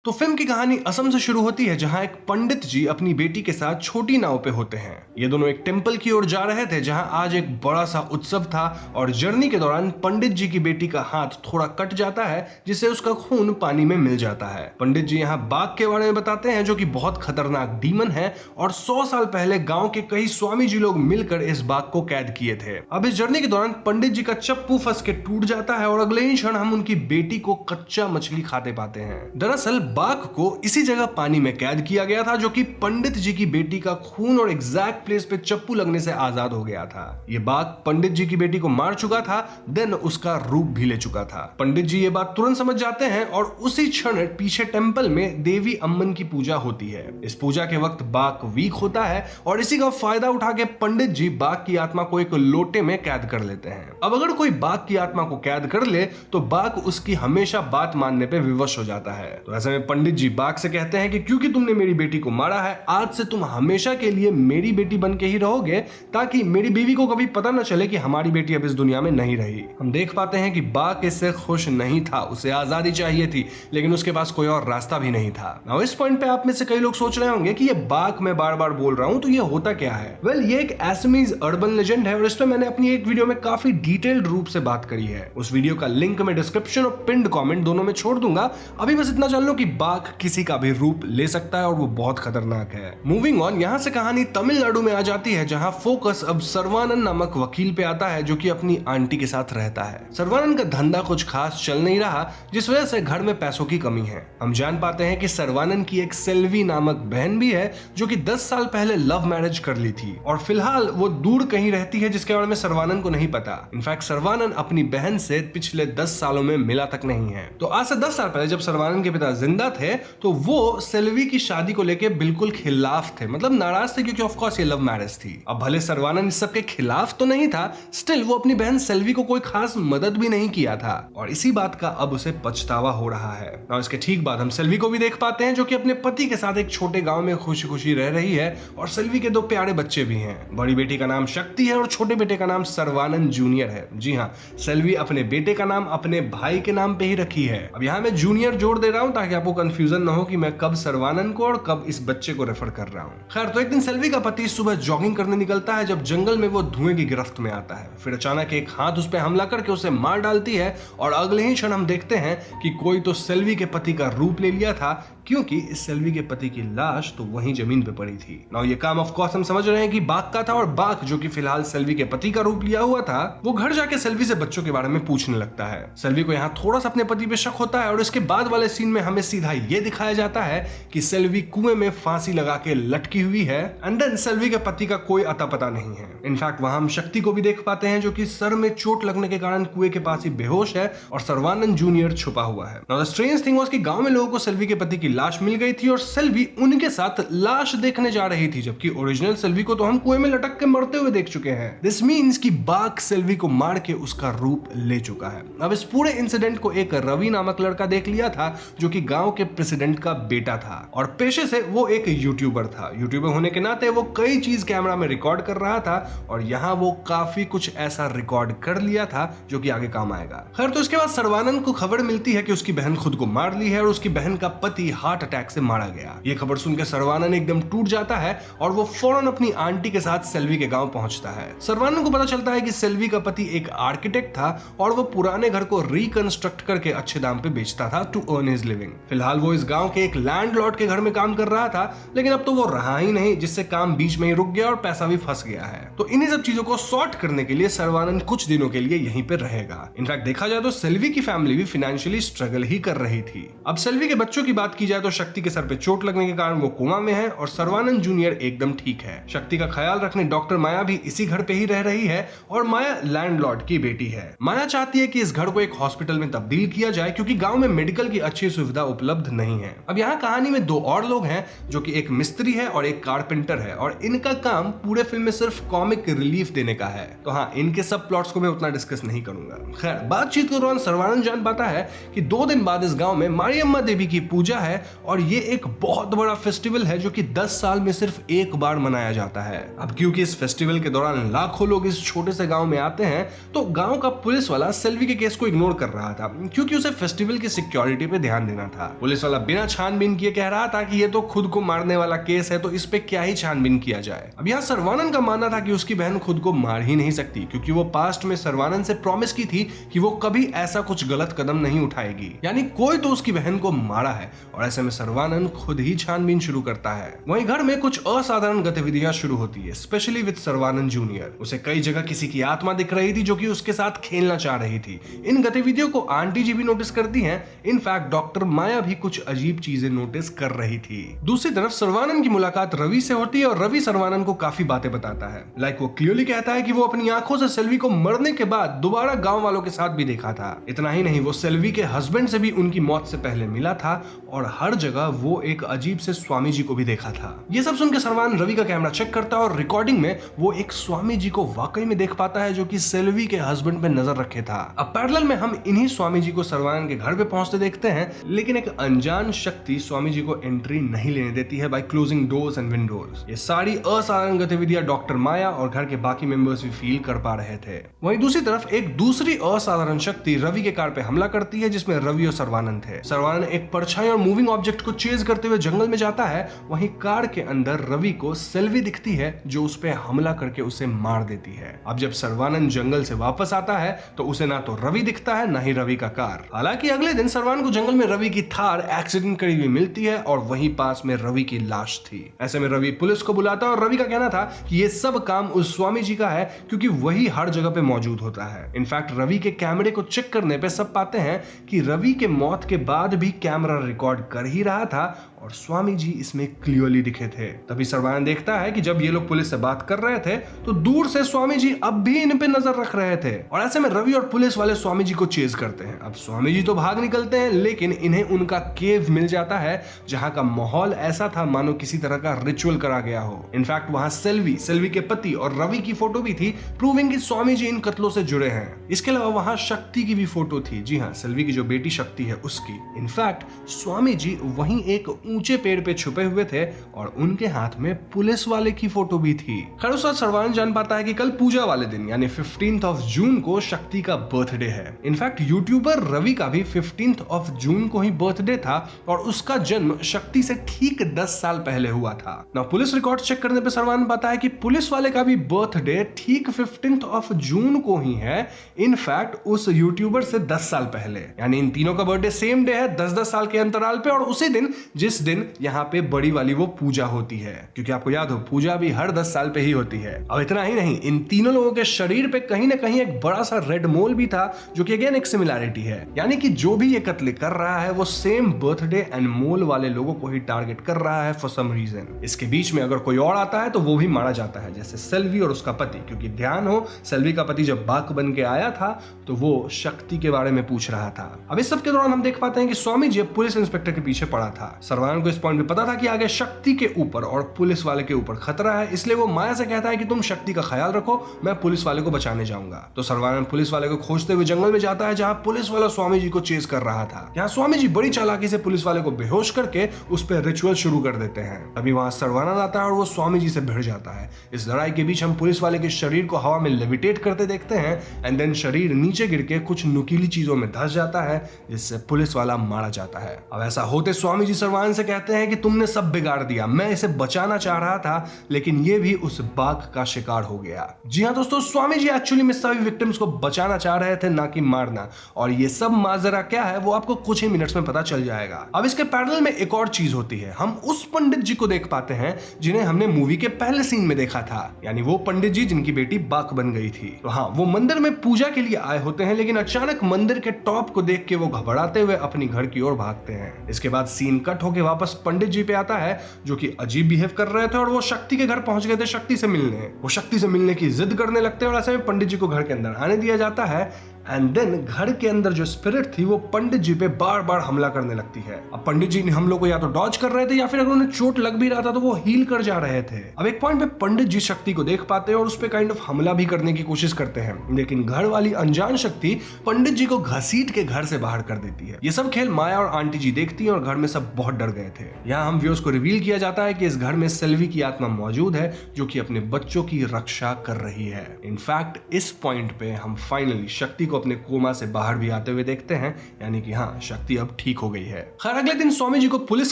तो फिल्म की कहानी असम से शुरू होती है, जहां एक पंडित जी अपनी बेटी के साथ छोटी नाव पे होते हैं। ये दोनों एक टेंपल की ओर जा रहे थे, जहां आज एक बड़ा सा उत्सव था और जर्नी के दौरान पंडित जी की बेटी का हाथ थोड़ा कट जाता है, जिससे उसका खून पानी में मिल जाता है। पंडित जी यहाँ बाघ के बारे में बताते हैं, जो कि बहुत खतरनाक डीमन है और 100 साल पहले गांव के कई स्वामी जी लोग मिलकर इस बाघ को कैद किए थे। अब इस जर्नी के दौरान पंडित जी का चप्पू फंस के टूट जाता है और अगले ही क्षण हम उनकी बेटी को कच्चा मछली खाते पाते हैं। दरअसल बाघ को इसी जगह पानी में कैद किया गया था, जो कि पंडित जी की बेटी का खून और एग्जैक्ट प्लेस पे चप्पू लगने से आजाद हो गया था। ये बाघ पंडित जी की बेटी को मार चुका था, देन उसका रूप भी ले चुका था। पंडित जी ये बात तुरंत समझ जाते हैं और उसी क्षण पीछे टेंपल में देवी अम्मन की पूजा होती है। इस पूजा के वक्त बाघ वीक होता है और इसी का फायदा उठा के पंडित जी बाघ की आत्मा को एक लोटे में कैद कर लेते हैं। अब अगर कोई बाघ की आत्मा को कैद कर ले तो बाघ उसकी हमेशा बात मानने पे विवश हो जाता है। तो ऐसे में पंडित जी बाघ से कहते हैं कि क्योंकि तुमने मेरी बेटी को मारा है, आज से तुम हमेशा के लिए मेरी बेटी बन के ही रहोगे, ताकि मेरी बीवी को कभी पता न चले कि हमारी बेटी अब इस दुनिया में नहीं रही। हम देख पाते हैं कि बाघ इससे खुश नहीं था, उसे आजादी चाहिए थी, लेकिन उसके पास कोई और रास्ता भी नहीं था। नाउ इस पॉइंट पे आप में से कई लोग सोच रहे होंगे कि ये बाघ मैं बार बार बोल रहा हूं, तो ये होता क्या है? वेल, ये एक असमीज अर्बन लेजेंड है और इस पे मैंने अपनी एक वीडियो में काफी डिटेल्ड रूप से बात करी है। उस वीडियो का लिंक मैं डिस्क्रिप्शन और पिन्ड कमेंट दोनों में छोड़ दूंगा। अभी बस इतना जान लो कि बाघ किसी का भी रूप ले सकता है और वो बहुत खतरनाक है। मूविंग ऑन, यहाँ से कहानी तमिलनाडु में आ जाती है, जहाँ फोकस अब सर्वानंद नामक वकील पे आता है, जो कि अपनी आंटी के साथ रहता है। सर्वानंद का धंधा कुछ खास चल नहीं रहा, जिस वजह से घर में पैसों की कमी है। हम जान पाते हैं कि सर्वानंद की एक सेल्वी नामक बहन भी है, जो कि 10 साल पहले लव मैरिज कर ली थी और फिलहाल वो दूर कहीं रहती है, जिसके बारे में सर्वानंद को नहीं पता। इनफैक्ट सर्वानंद अपनी बहन से पिछले 10 सालों में मिला तक नहीं है। तो आज से 10 साल पहले जब सर्वानंद के पिता जिंदा थे, तो वो सेल्वी की शादी को लेके बिल्कुल खिलाफ थे, मतलब नाराज थे, क्योंकि ऑफ कोर्स ये लव मैरिज थी। अब भले सर्वानंद इस सब के खिलाफ तो नहीं था, स्टिल वो अपनी बहन सेल्वी को कोई खास मदद भी नहीं किया था और इसी बात का अब उसे पछतावा हो रहा है। और इसके ठीक बाद हम सेल्वी को भी देख पाते हैं, जो कि अपने पति के साथ एक छोटे गांव में खुशी खुशी रह रही है और सेल्वी के 2 प्यारे बच्चे भी हैं। बड़ी बेटी का नाम शक्ति है और छोटे बेटे का नाम सर्वानंद जूनियर है। जी हाँ, सेल्वी अपने बेटे का नाम अपने भाई के नाम पे ही रखी है। अब यहाँ मैं जूनियर जोड़ दे रहा हूँ ताकि आपको कंफ्यूजन ना हो कि मैं कब सर्वानंद को और कब इस बच्चे को रेफर कर रहा हूँ। खैर, तो एक दिन सेल्वी का पति सुबह जॉगिंग करने निकलता है, जब जंगल में वो धुएं की गिरफ्त में आता है। फिर अचानक एक हाथ उस पर हमला करके उसे मार डालती है और अगले ही क्षण हम देखते हैं कि कोई तो सेल्वी के पति का रूप ले लिया था, क्योंकि इस सेल्वी के पति की लाश तो वहीं जमीन पे पड़ी थी। नाउ ये काम ऑफ कोर्स हम समझ रहे हैं कि बाघ का था और बाघ, जो कि फिलहाल सेल्वी के पति का रूप लिया हुआ था, वो घर जाके सेल्वी से बच्चों के बारे में पूछने लगता है। सेल्वी को यहाँ थोड़ा सा अपने पति पे शक होता है और इसके बाद वाले सीन में हमें सीधा ये दिखाया जाता है कि सेल्वी कुएं में फांसी लगा के लटकी हुई है एंड देन सेल्वी के पति का कोई अता पता नहीं है। इनफैक्ट वहां हम शक्ति को भी देख पाते हैं, जो कि सर में चोट लगने के कारण कुएं के पास ही बेहोश है और सर्वानंद जूनियर छुपा हुआ है। Now the strange thing was कि गांव में लोगों को सेल्वी के पति की लाश मिल गई थी और सेल्वी उनके साथ लाश देखने जा रही थी, जबकि ओरिजिनल सेल्वी को तो हम कुएं में लटक के मरते हुए देख चुके हैं। दिस मीन्स कि बाघ सेल्वी को मार के उसका रूप ले चुका है। अब इस पूरे इंसिडेंट को एक रवि नामक लड़का देख लिया था, जो कि गांव के प्रेसिडेंट का बेटा था और पेशे से वो एक यूट्यूबर था। यूट्यूबर होने के नाते वो कई चीज कैमरा में रिकॉर्ड कर रहा था और यहाँ वो काफी कुछ ऐसा रिकॉर्ड कर लिया था जो कि आगे काम आएगा। खैर, तो इसके बाद सर्वानंद को खबर मिलती है कि उसकी बहन खुद को मार ली है और उसकी बहन का पति हार्ट अटैक से मारा गया। ये खबर सुनकर सर्वानंद एकदम टूट जाता है और वो फौरन अपनी आंटी के साथ सेल्वी के गांव पहुंचता है। सर्वानंद को पता चलता है कि सेल्वी का पति एक आर्किटेक्ट था और वो पुराने घर को रिकंस्ट्रक्ट करके अच्छे दाम पे बेचता था टू अर्न हिज लिविंग। फिलहाल वो इस गांव के एक लैंडलॉर्ड के घर में काम कर रहा था, लेकिन अब तो वो रहा ही नहीं, जिससे काम बीच में ही रुक गया और पैसा भी फंस गया है। तो इन्हीं सब चीजों को सॉर्ट करने के लिए सर्वानंद कुछ दिनों के लिए यहीं पे रहेगा। इनफैक्ट देखा जाए तो सेल्वी की फैमिली भी फाइनेंशियली स्ट्रगल ही कर रही थी। अब सेल्वी के बच्चों की बात की जाए तो शक्ति के सर पे चोट लगने के कारण वो कोमा में है और सर्वानंद जूनियर एकदम ठीक है। शक्ति का ख्याल रखने डॉक्टर माया भी इसी घर पे ही रह रही है और माया लैंडलॉर्ड की बेटी है। माया चाहती है कि इस घर को एक हॉस्पिटल में तब्दील किया जाए, क्योंकि गांव में मेडिकल की अच्छी सुविधा उपलब्ध नहीं है। अब यहाँ कहानी में 2 और लोग हैं, जो कि एक मिस्त्री है और एक कारपेंटर है और इनका काम पूरे फिल्म में सिर्फ कॉमिक रिलीफ देने का है। तो हाँ, इनके सब प्लॉट्स को मैं उतना डिस्कस नहीं करूंगा। खैर, बातचीत के दौरान सर्वानंद जान पाता है कि 2 दिन बाद इस गांव में मारियम्मा देवी की पूजा है और ये एक बहुत बड़ा फेस्टिवल है, जो कि 10 साल में सिर्फ एक बार मनाया जाता है। अब क्योंकि इस फेस्टिवल के दौरान लाखों लोग इस छोटे से गांव में आते हैं, तो गांव का पुलिस वाला सेल्वी के केस को इग्नोर कर रहा था, क्योंकि उसे फेस्टिवल की सिक्योरिटी पे ध्यान देना था। पुलिस वाला बिना छानबीन किए कह रहा था कि ये तो खुद को मारने वाला केस है, तो इस पे क्या ही छानबीन किया जाए। अब यहाँ सर्वानंद का मानना था कि उसकी बहन खुद को मार ही नहीं सकती, क्योंकि वो पास्ट में सर्वानंद से प्रॉमिस की थी कि वो कभी ऐसा कुछ गलत कदम नहीं उठाएगी, यानी कोई तो उसकी बहन को मारा है। और ऐसे में सर्वानंद खुद ही छानबीन शुरू करता है। वहीं घर में कुछ असाधारण गतिविधियां शुरू होती है, स्पेशली विद सर्वानंद जूनियर। उसे कई जगह किसी की आत्मा दिख रही थी जो कि उसके साथ खेलना चाह रही थी। इन गतिविधियों को आंटी जी भी नोटिस करती हैं। इनफैक्ट डॉक्टर माया भी कुछ अजीब चीजें नोटिस कर रही थी। दूसरी तरफ सर्वानंद की मुलाकात रवि से होती है और रवि सर्वानंद को काफी बातें बताता है। वो क्लियरली कहता है कि वो अपनी आंखों से सेल्वी को मरने के बाद दोबारा गांव वालों के साथ भी देखा था। इतना ही नहीं, वो सेल्वी के हस्बैंड से भी उनकी मौत से पहले मिला था और हर जगह वो एक अजीब से स्वामी जी को भी देखा था। ये सब सुनकर सर्वानंद रवि का कैमरा चेक करता है और रिकॉर्डिंग में वो एक स्वामी जी को वाकई में देख पाता है जो कि सेल्वी के हस्बैंड पे नजर रखे था। अब पैरेलल में हम इन्हीं स्वामी जी को सर्वानंद के घर पे पहुंचते देखते हैं, लेकिन एक अनजान शक्ति स्वामी जी को एंट्री नहीं लेने देती है by closing doors and Windows. ये सारी असाधारण गतिविधियां डॉक्टर माया और घर के बाकी मेंबर्स भी फील कर पा रहे थे। वहीं दूसरी तरफ एक दूसरी असाधारण शक्ति रवि के कार पे हमला करती है, जिसमें रवि और सर्वानंद थे। सर्वानंद एक परछाई और मूविंग ऑब्जेक्ट को चेज करते हुए जंगल में जाता है। वहीं कार के अंदर रवि को सेल्वी दिखती है जो उस पे हमला करके उसे मार देती है। अब जब सर्वानंद जंगल से वापस आता है तो उसे ना तो रवि दिखता है, ना ही रवि का कार। हालांकि अगले दिन सर्वानंद को जंगल में रवि की थार एक्सीडेंट करी हुई मिलती है और वहीं पास में रवि की लाश थी। ऐसे में रवि पुलिस को बुलाता है और रवि का कहना था कि ये सब काम उस स्वामी जी का है, क्योंकि वही हर जगह पे मौजूद होता है। इनफैक्ट रवि के कैमरे को चेक करने पे सब पाते हैं कि रवि के मौत के बाद भी कैमरा रिकॉर्ड कर ही रहा था और स्वामी जी इसमें क्लियरली दिखे थे। तभी सर्वानंद देखता है कि जब ये लोग पुलिस से बात कर रहे थे तो दूर से स्वामी जी अब भी इन पे नजर रख रहे थे और ऐसे में रवि और पुलिस वाले स्वामी जी को चेज करते हैं। अब स्वामी जी तो भाग निकलते हैं, लेकिन इन्हें उनका केव मिल जाता है जहां का माहौल ऐसा था मानो किसी तरह का रिचुअल करा गया हो। इनफैक्ट वहां सेल्वी के पति और रवि की फोटो भी थी, प्रूविंग कि स्वामी जी इन कत्लों से जुड़े हैं। इसके अलावा वहां शक्ति की भी फोटो थी। जी हाँ, सेल्वी की जो बेटी शक्ति है उसकी। इनफैक्ट स्वामी जी वहीं एक ऊंचे पेड़ पे छुपे हुए थे और उनके हाथ में पुलिस वाले की फोटो भी थी। खैर उस वक्त सर्वानंद जान पाता है कि कल पूजा वाले दिन यानी 15 जून को शक्ति का बर्थडे है। इनफैक्ट यूट्यूबर रवि का भी 15 जून को ही बर्थडे था और उसका जन्म शक्ति से ठीक 10 साल पहले हुआ था। ना पुलिस रिकॉर्ड चेक करने पे सर्वानंद बताया कि पुलिस वाले का भी बर्थडे ठीक 15 जून को ही है। इनफैक्ट उस यूट्यूबर से 10 साल पहले, यानी इन तीनों का बर्थडे सेम डे है, 10-10 साल के अंतराल पे, और उसी दिन जिस दिन यहाँ पे बड़ी वाली वो पूजा होती है, क्योंकि आपको याद हो पूजा भी हर 10 साल पे ही होती है। अब इतना ही नहीं, इन तीनों लोगों के शरीर पे कहीं ना कहीं एक बड़ा सा रेड मोल भी था, जो कि अगेन एक सिमिलैरिटी है, यानी कि जो भी ये कत्ल कर रहा है वो सेम बर्थडे एंड मोल वाले लोगों को ही टारगेट कर रहा है फॉर सम रीजन। इसके बीच में अगर कोई और आता है तो वो भी मारा जाता है, जैसे सेल्वी और उसका पति, क्योंकि ध्यान हो सेल्वी का पति जब बाक बन के आया था तो वो शक्ति के बारे में पूछ रहा था। अब इस सब के दौरान हम देख पाते हैं कि स्वामी जी पुलिस इंस्पेक्टर के पीछे पड़ा था। सर्वानंद को इस पॉइंट पे पता था कि आगे शक्ति के ऊपर और पुलिस वाले के ऊपर खतरा है, इसलिए वो माया से कहता है कि तुम शक्ति का ख्याल रखो, मैं पुलिस वाले को बचाने जाऊंगा। तो सर्वानंद पुलिस वाले को खोजते हुए जंगल में जाता है जहां पुलिस वाला स्वामी जी को चेज कर रहा था। यहाँ स्वामी जी बड़ी चालाकी से पुलिस वाले को बेहोश करके उस पर रिचुअल शुरू कर देते हैं। तभी वहां सर्वानंद आता है और वो स्वामी जी से भिड़ जाता है। इस लड़ाई के बीच हम पुलिस वाले के शरीर को हवा में लेविटेट करते देखते हैं एंड देन शरीर नीचे गिर के कुछ नुकीली चीजों में धंस जाता है, जिससे पुलिस वाला मारा जाता है। अब ऐसा होते स्वामी जी सर्वानंद से कहते हैं कि तुमने सब बिगाड़ दिया, मैं इसे बचाना चाह रहा था लेकिन ये भी उस बाघ का शिकार हो गया। जी हाँ दोस्तों, स्वामी जी एक्चुअली में सभी विक्टिम्स को बचाना चाह रहे थे, ना कि मारना, और ये सब माजरा क्या है वो आपको कुछ ही मिनट्स में पता चल जाएगा। अब इसके पैरेलल में एक और चीज होती है, हम उस पंडित जी को देख पाते हैं जिन्हें हमने मूवी के पहले सीन में देखा था, यानी वो पंडित जी जिनकी बेटी बाक बन गई थी। तो हाँ, वो मंदिर में पूजा के लिए आए होते हैं, लेकिन अचानक मंदिर के टॉप को देख के वो घबराते हुए अपनी घर की ओर भागते हैं। इसके बाद सीन कट होके वापस पंडित जी पे आता है जो कि अजीब बिहेव कर रहे थे और वो शक्ति के घर पहुंच गए थे शक्ति से मिलने। वो शक्ति से मिलने की जिद करने लगते हैं और ऐसे में पंडित जी को घर के अंदर आने दिया जाता है एंड देन घर के अंदर जो स्पिरिट थी वो पंडित जी पे बार बार हमला करने लगती है। अब पंडित जी ने हम लोग को या तो डॉज कर रहे थे या फिर अगर उन्हें चोट लग भी रहा था तो वो हील कर जा रहे थे। अब एक पॉइंट पे पंडित जी शक्ति को देख पाते हैं और उस पे काइंड ऑफ हमला भी करने की कोशिश करते हैं, लेकिन घर वाली अनजान शक्ति पंडित जी को घसीट के घर से बाहर कर देती है। ये सब खेल माया और आंटी जी देखती है और घर में सब बहुत डर गए थे। यहाँ हम व्यूअर्स को रिवील किया जाता है कि इस घर में सेल्वी की आत्मा मौजूद है जो कि अपने बच्चों की रक्षा कर रही है। इनफैक्ट इस पॉइंट पे हम फाइनली शक्ति को अपने कोमा से बाहर भी आते हुए देखते हैं, यानी कि हाँ, शक्ति अब ठीक हो गई है। खैर अगले दिन स्वामी जी को पुलिस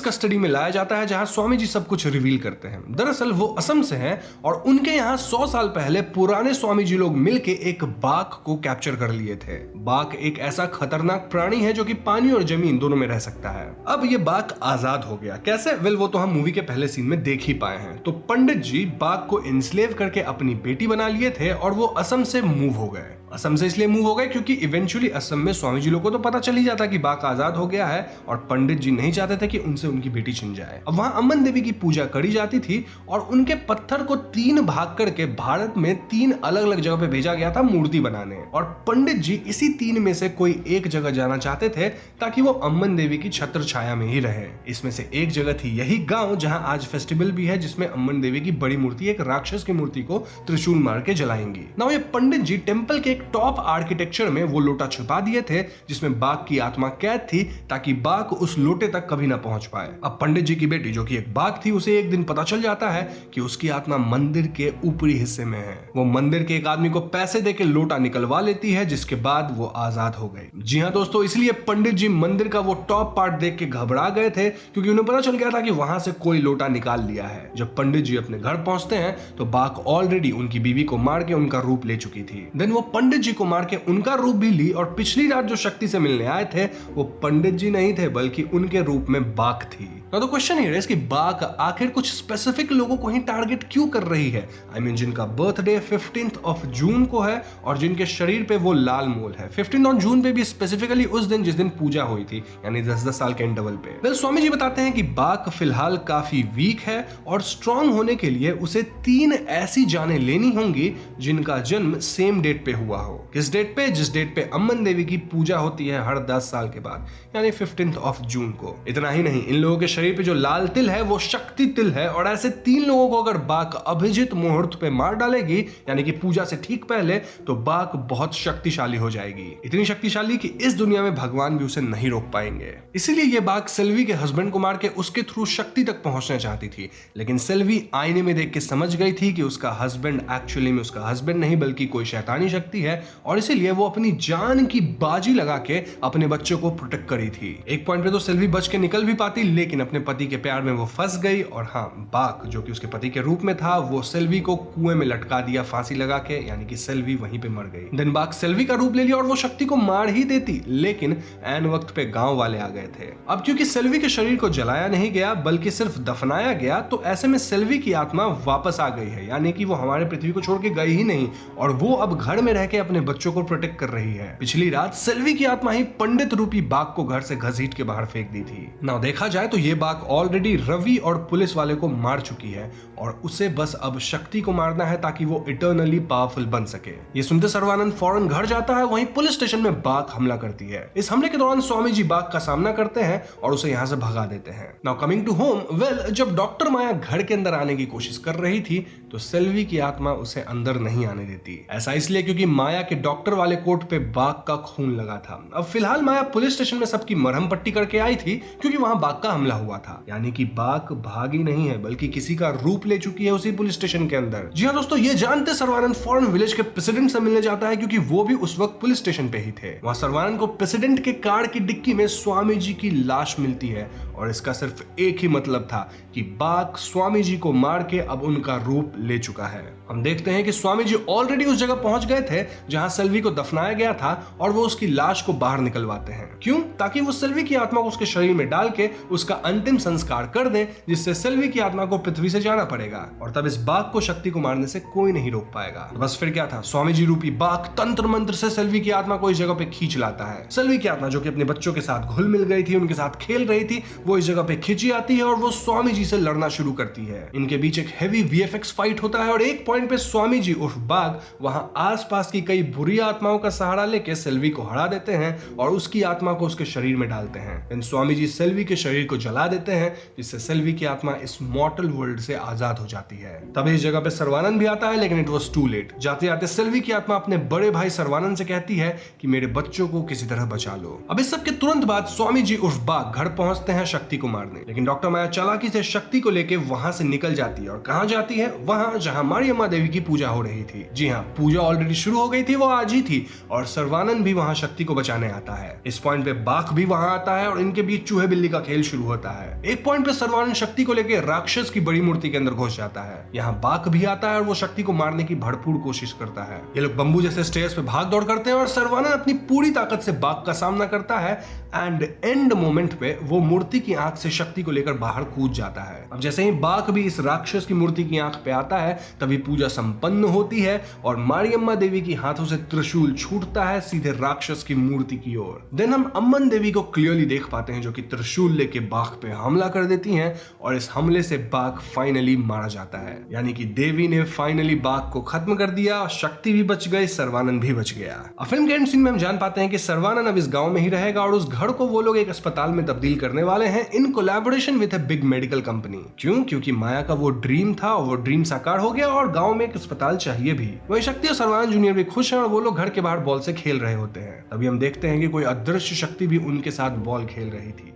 कस्टडी में लाया जाता है, जहां स्वामी जी सब कुछ रिवील करते हैं। दरअसल वो असम से हैं और उनके यहाँ 100 साल पहले पुराने स्वामी जी लोग मिलके एक बाघ को कैप्चर कर लिए थे। बाघ एक ऐसा खतरनाक प्राणी है जो कि पानी और जमीन दोनों में रह सकता है। अब ये बाघ आजाद हो गया, कैसे? वेल वो तो हम मूवी के पहले सीन में देख ही पाए हैं। तो पंडित जी बाघ को इंस्लेव करके अपनी बेटी बना लिए थे और वो असम से मूव हो गए। असम से इसलिए मूव हो गए क्योंकि इवेंचुअली असम में स्वामी जी लोग को तो पता चल ही जाता कि बाघ आजाद हो गया है और पंडित जी नहीं चाहते थे कि उनसे उनकी बेटी छिन जाए। अब वहां अम्मन देवी की पूजा करी जाती थी और उनके पत्थर को 3 भाग करके भारत में 3 अलग अलग जगह पे भेजा गया था मूर्ति बनाने, और पंडित जी इसी 3 में से कोई एक जगह जाना चाहते थे ताकि वो अम्मन देवी की छत्र छाया में ही रहे। इसमें से एक जगह थी यही गांव जहां आज फेस्टिवल भी है, जिसमें अम्मन देवी की बड़ी मूर्ति, एक राक्षस की मूर्ति को त्रिशूल मार के जलाएंगी। नाउ ये पंडित जी टेंपल के टॉप आर्किटेक्चर में वो लोटा छुपा दिए थे जिसमें बाघ की आत्मा कैद थी ताकि बाघ उस लोटे तक कभी ना पहुंच पाए। अब पंडित जी की बेटी जो कि एक बाघ थी, उसे एक दिन पता चल जाता है कि उसकी आत्मा मंदिर के ऊपरी हिस्से में है। वो मंदिर के एक आदमी को पैसे देके लोटा निकलवा लेती है, जिसके बाद वो आजाद हो गई। जी हाँ दोस्तों, इसलिए पंडित जी मंदिर का वो टॉप पार्ट देख के घबरा गए थे क्योंकि उन्हें पता चल गया था कि वहां से कोई लोटा निकाल लिया है। जब पंडित जी अपने घर पहुंचते हैं तो बाघ ऑलरेडी उनकी बीवी को मार के उनका रूप ले चुकी थी। देन वो पंडित जी को मार के उनका रूप भी ली और पिछली रात जो शक्ति से मिलने आए थे वो पंडित जी नहीं थे बल्कि उनके रूप में बाघ थी। तो क्वेश्चन हियर इज कि बाघ आखिर कुछ स्पेसिफिक लोगों को ही टारगेट क्यों कर रही है? आई मीन जिनका बर्थडे 15 जून को है और जिनके शरीर पे वो लाल मोल है। 15 जून पे भी स्पेसिफिकली उस दिन जिस दिन पूजा हुई थी, यानी 10-10 साल के इंटरवल पे। वेल स्वामी जी बताते हैं कि बाघ फिलहाल काफी वीक है और स्ट्रांग होने के लिए उसे 3 ऐसी जानें लेनी होंगी जिनका जन्म सेम डेट पे हुआ हो। किस डेट पे? जिस डेट पे अम्मन देवी की पूजा होती है हर 10 साल के बाद, यानी 15 जून को। इतना ही नहीं, इन लोगों के शरीर पे जो लाल तिल है वो शक्ति तिल है, और ऐसे 3 लोगों को अगर बाघ अभिजित मुहूर्त पे मार डालेगी, यानी कि पूजा से ठीक पहले, तो बाघ बहुत शक्तिशाली हो जाएगी। इतनी शक्तिशाली कि इस दुनिया में भगवान भी उसे नहीं रोक पाएंगे। इसीलिए ये बाघ सेल्वी के हस्बैंड को मार के उसके थ्रू शक्ति तक पहुंचना चाहती थी, लेकिन सेल्वी आईने में देख के समझ गई थी कि उसका हस्बैंड एक्चुअली में उसका हस्बैंड नहीं बल्कि कोई शैतानी शक्ति है, और इसीलिए वो अपनी जान की बाजी लगा के अपने बच्चों को प्रोटेक्ट करी थी। एक पॉइंट पे तो सेल्वी बच के निकल भी पाती, लेकिन अपने पति के प्यार में वो फंस गई, और हाँ, बाघ जो कि उसके पति के रूप में था वो सेल्वी को कुएं में लटका दिया फांसी लगा के, यानी कि सेल्वी वहीं पे मर गई। देन बाघ सेल्वी का रूप ले लिया और वो शक्ति को मार ही देती, लेकिन ऐन वक्त पे गांव वाले आ गए थे। अब क्योंकि सेल्वी के शरीर को जलाया नहीं गया बल्कि सिर्फ दफनाया गया, तो ऐसे में सेल्वी की आत्मा वापस आ गई है, यानी कि वो हमारे पृथ्वी को छोड़ के गई ही नहीं, और वो अब घर में रह के अपने बच्चों को प्रोटेक्ट कर रही है। पिछली रात सेल्वी की आत्मा ही पंडित रूपी बाघ को घर से घसीट के बाहर फेंक दी थी। ना देखा जाए तो ये बाघ ऑलरेडी रवि और पुलिस वाले को मार चुकी है और उसे बस अब शक्ति को मारना है ताकि वो इटर्नली पावरफुल बन सके। ये सुनते सर्वानंद फौरन घर जाता है, वहीं पुलिस स्टेशन में बाघ हमला करती है। इस हमले के दौरान स्वामी जी बाघ का सामना करते हैं और उसे यहाँ से भगा देते हैं। Now coming to home, well जब डॉक्टर माया घर के अंदर आने की कोशिश कर रही थी तो सेल्वी की आत्मा उसे अंदर नहीं आने देती। ऐसा इसलिए क्योंकि माया के डॉक्टर वाले कोट पे बाघ का खून लगा था। अब फिलहाल माया पुलिस स्टेशन में सबकी मरहम पट्टी करके आई थी क्योंकि वहां बाघ का हमला हुआ था, यानी कि बाघ भागी नहीं है बल्कि किसी का रूप ले चुकी है उसी पुलिस स्टेशन के अंदर। जी हाँ दोस्तों, ये जानते सर्वानंद फौरन विलेज के प्रेसिडेंट से मिलने जाता है क्योंकि वो भी उस वक्त पुलिस स्टेशन पे ही थे। वहां सर्वानंद को प्रेसिडेंट के कार की डिक्की में स्वामी जी की लाश मिलती है और इसका सिर्फ एक ही मतलब था कि बाघ स्वामी जी को मार के अब उनका रूप ले चुका है। हम देखते हैं कि स्वामी जी ऑलरेडी उस जगह पहुंच गए थे जहां सेल्वी को दफनाया गया था और वो उसकी लाश को बाहर निकलवाते हैं। क्यों? ताकि वो सेल्वी की आत्मा को उसके शरीर में डाल के उसका अंतिम संस्कार कर दे, जिससे सेल्वी की आत्मा को पृथ्वी से जाना पड़ेगा और तब इस बाघ को शक्ति को मारने से कोई नहीं रोक पाएगा। तो बस फिर क्या था, स्वामी जी रूपी बाघ तंत्र मंत्र से सेल्वी की आत्मा को इस जगह पे खींच लाता है। सेल्वी की आत्मा जो कि अपने बच्चों के साथ घुल मिल गई थी, उनके साथ खेल रही थी, वो इस जगह पे खींची आती है और वो स्वामी जी से लड़ना शुरू करती है। इनके बीच एक हेवी वीएफएक्स फाइट होता है और एक पॉइंट पे स्वामी जी उर्फ बाघ वहां आसपास की कई बुरी आत्माओं का सहारा लेके सेल्वी को हरा देते हैं और उसकी आत्मा को उसके शरीर में डालते हैं। स्वामी जी सेल्वी के शरीर को जला देते हैं, जिससे सेल्वी की आत्मा इस मॉर्टल वर्ल्ड से आजाद हो जाती है। तब इस जगह पे सर्वानंद भी आता है, लेकिन इट वॉज टू लेट। जाते जाते सेल्वी की आत्मा अपने बड़े भाई सर्वानंद से कहती है कि मेरे बच्चों को किसी तरह बचा लो। अब इस सब के तुरंत बाद स्वामी जी उर्फ बाघ घर पहुंचते हैं शक्ति को मारने, लेकिन डॉक्टर माया चालाकी से शक्ति को लेके वहां से निकल जाती है। और कहां जाती है? वहां जहां मारियम्मा देवी की पूजा हो रही थी। जी हाँ, पूजा ऑलरेडी शुरू हो गई थी, वो आज ही थी। और सर्वानंद भी वहां शक्ति को बचाने आता है। इस पॉइंट पे बाघ भी वहां आता है और इनके बीच चूहे बिल्ली का खेल शुरू होता है। एक पॉइंट पे सर्वानंद शक्ति को लेकर राक्षस की बड़ी मूर्ति के अंदर घुस जाता है। यहाँ बाघ भी आता है और वो शक्ति को मारने की भरपूर कोशिश करता है। ये लोग बंबू जैसे स्टेयर्स पे भाग दौड़ करते हैं और सर्वानंद अपनी पूरी ताकत से बाघ का सामना करता है। एंड एंड मोमेंट पे वो मूर्ति की आंख से शक्ति को लेकर बाहर कूद जाता है। अब जैसे ही बाघ भी इस राक्षस की मूर्ति की आंख पे आता है, तभी पूजा संपन्न होती है और मारियम्मा देवी की हाथों से त्रिशूल छूटता है सीधे राक्षस की मूर्ति की ओर। देन हम अम्मन देवी को क्लियरली देख पाते हैं, जो कि त्रिशूल लेके बाघ पे हमला कर देती हैं और इस हमले से बाघ फाइनली मारा जाता है। यानी कि देवी ने फाइनली बाघ को खत्म कर दिया, शक्ति भी बच गई, सर्वानंद भी बच गया। अब फिल्म के एंड सीन में हम जान पाते हैं कि सर्वानंद अब इस गांव में ही रहेगा और उस घर को वो लोग एक अस्पताल में तब्दील करने वाले हैं in collaboration with a big medical company. क्यों? क्योंकि माया का वो ड्रीम था और वो ड्रीम साकार हो गया और गांव में एक अस्पताल चाहिए भी। वही शक्ति और सर्वानंद जूनियर भी खुश हैं और वो लोग घर के बाहर बॉल से खेल रहे होते हैं। तभी हम देखते हैं कि कोई अदृश्य शक्ति भी उनके साथ बॉल खेल रही थी।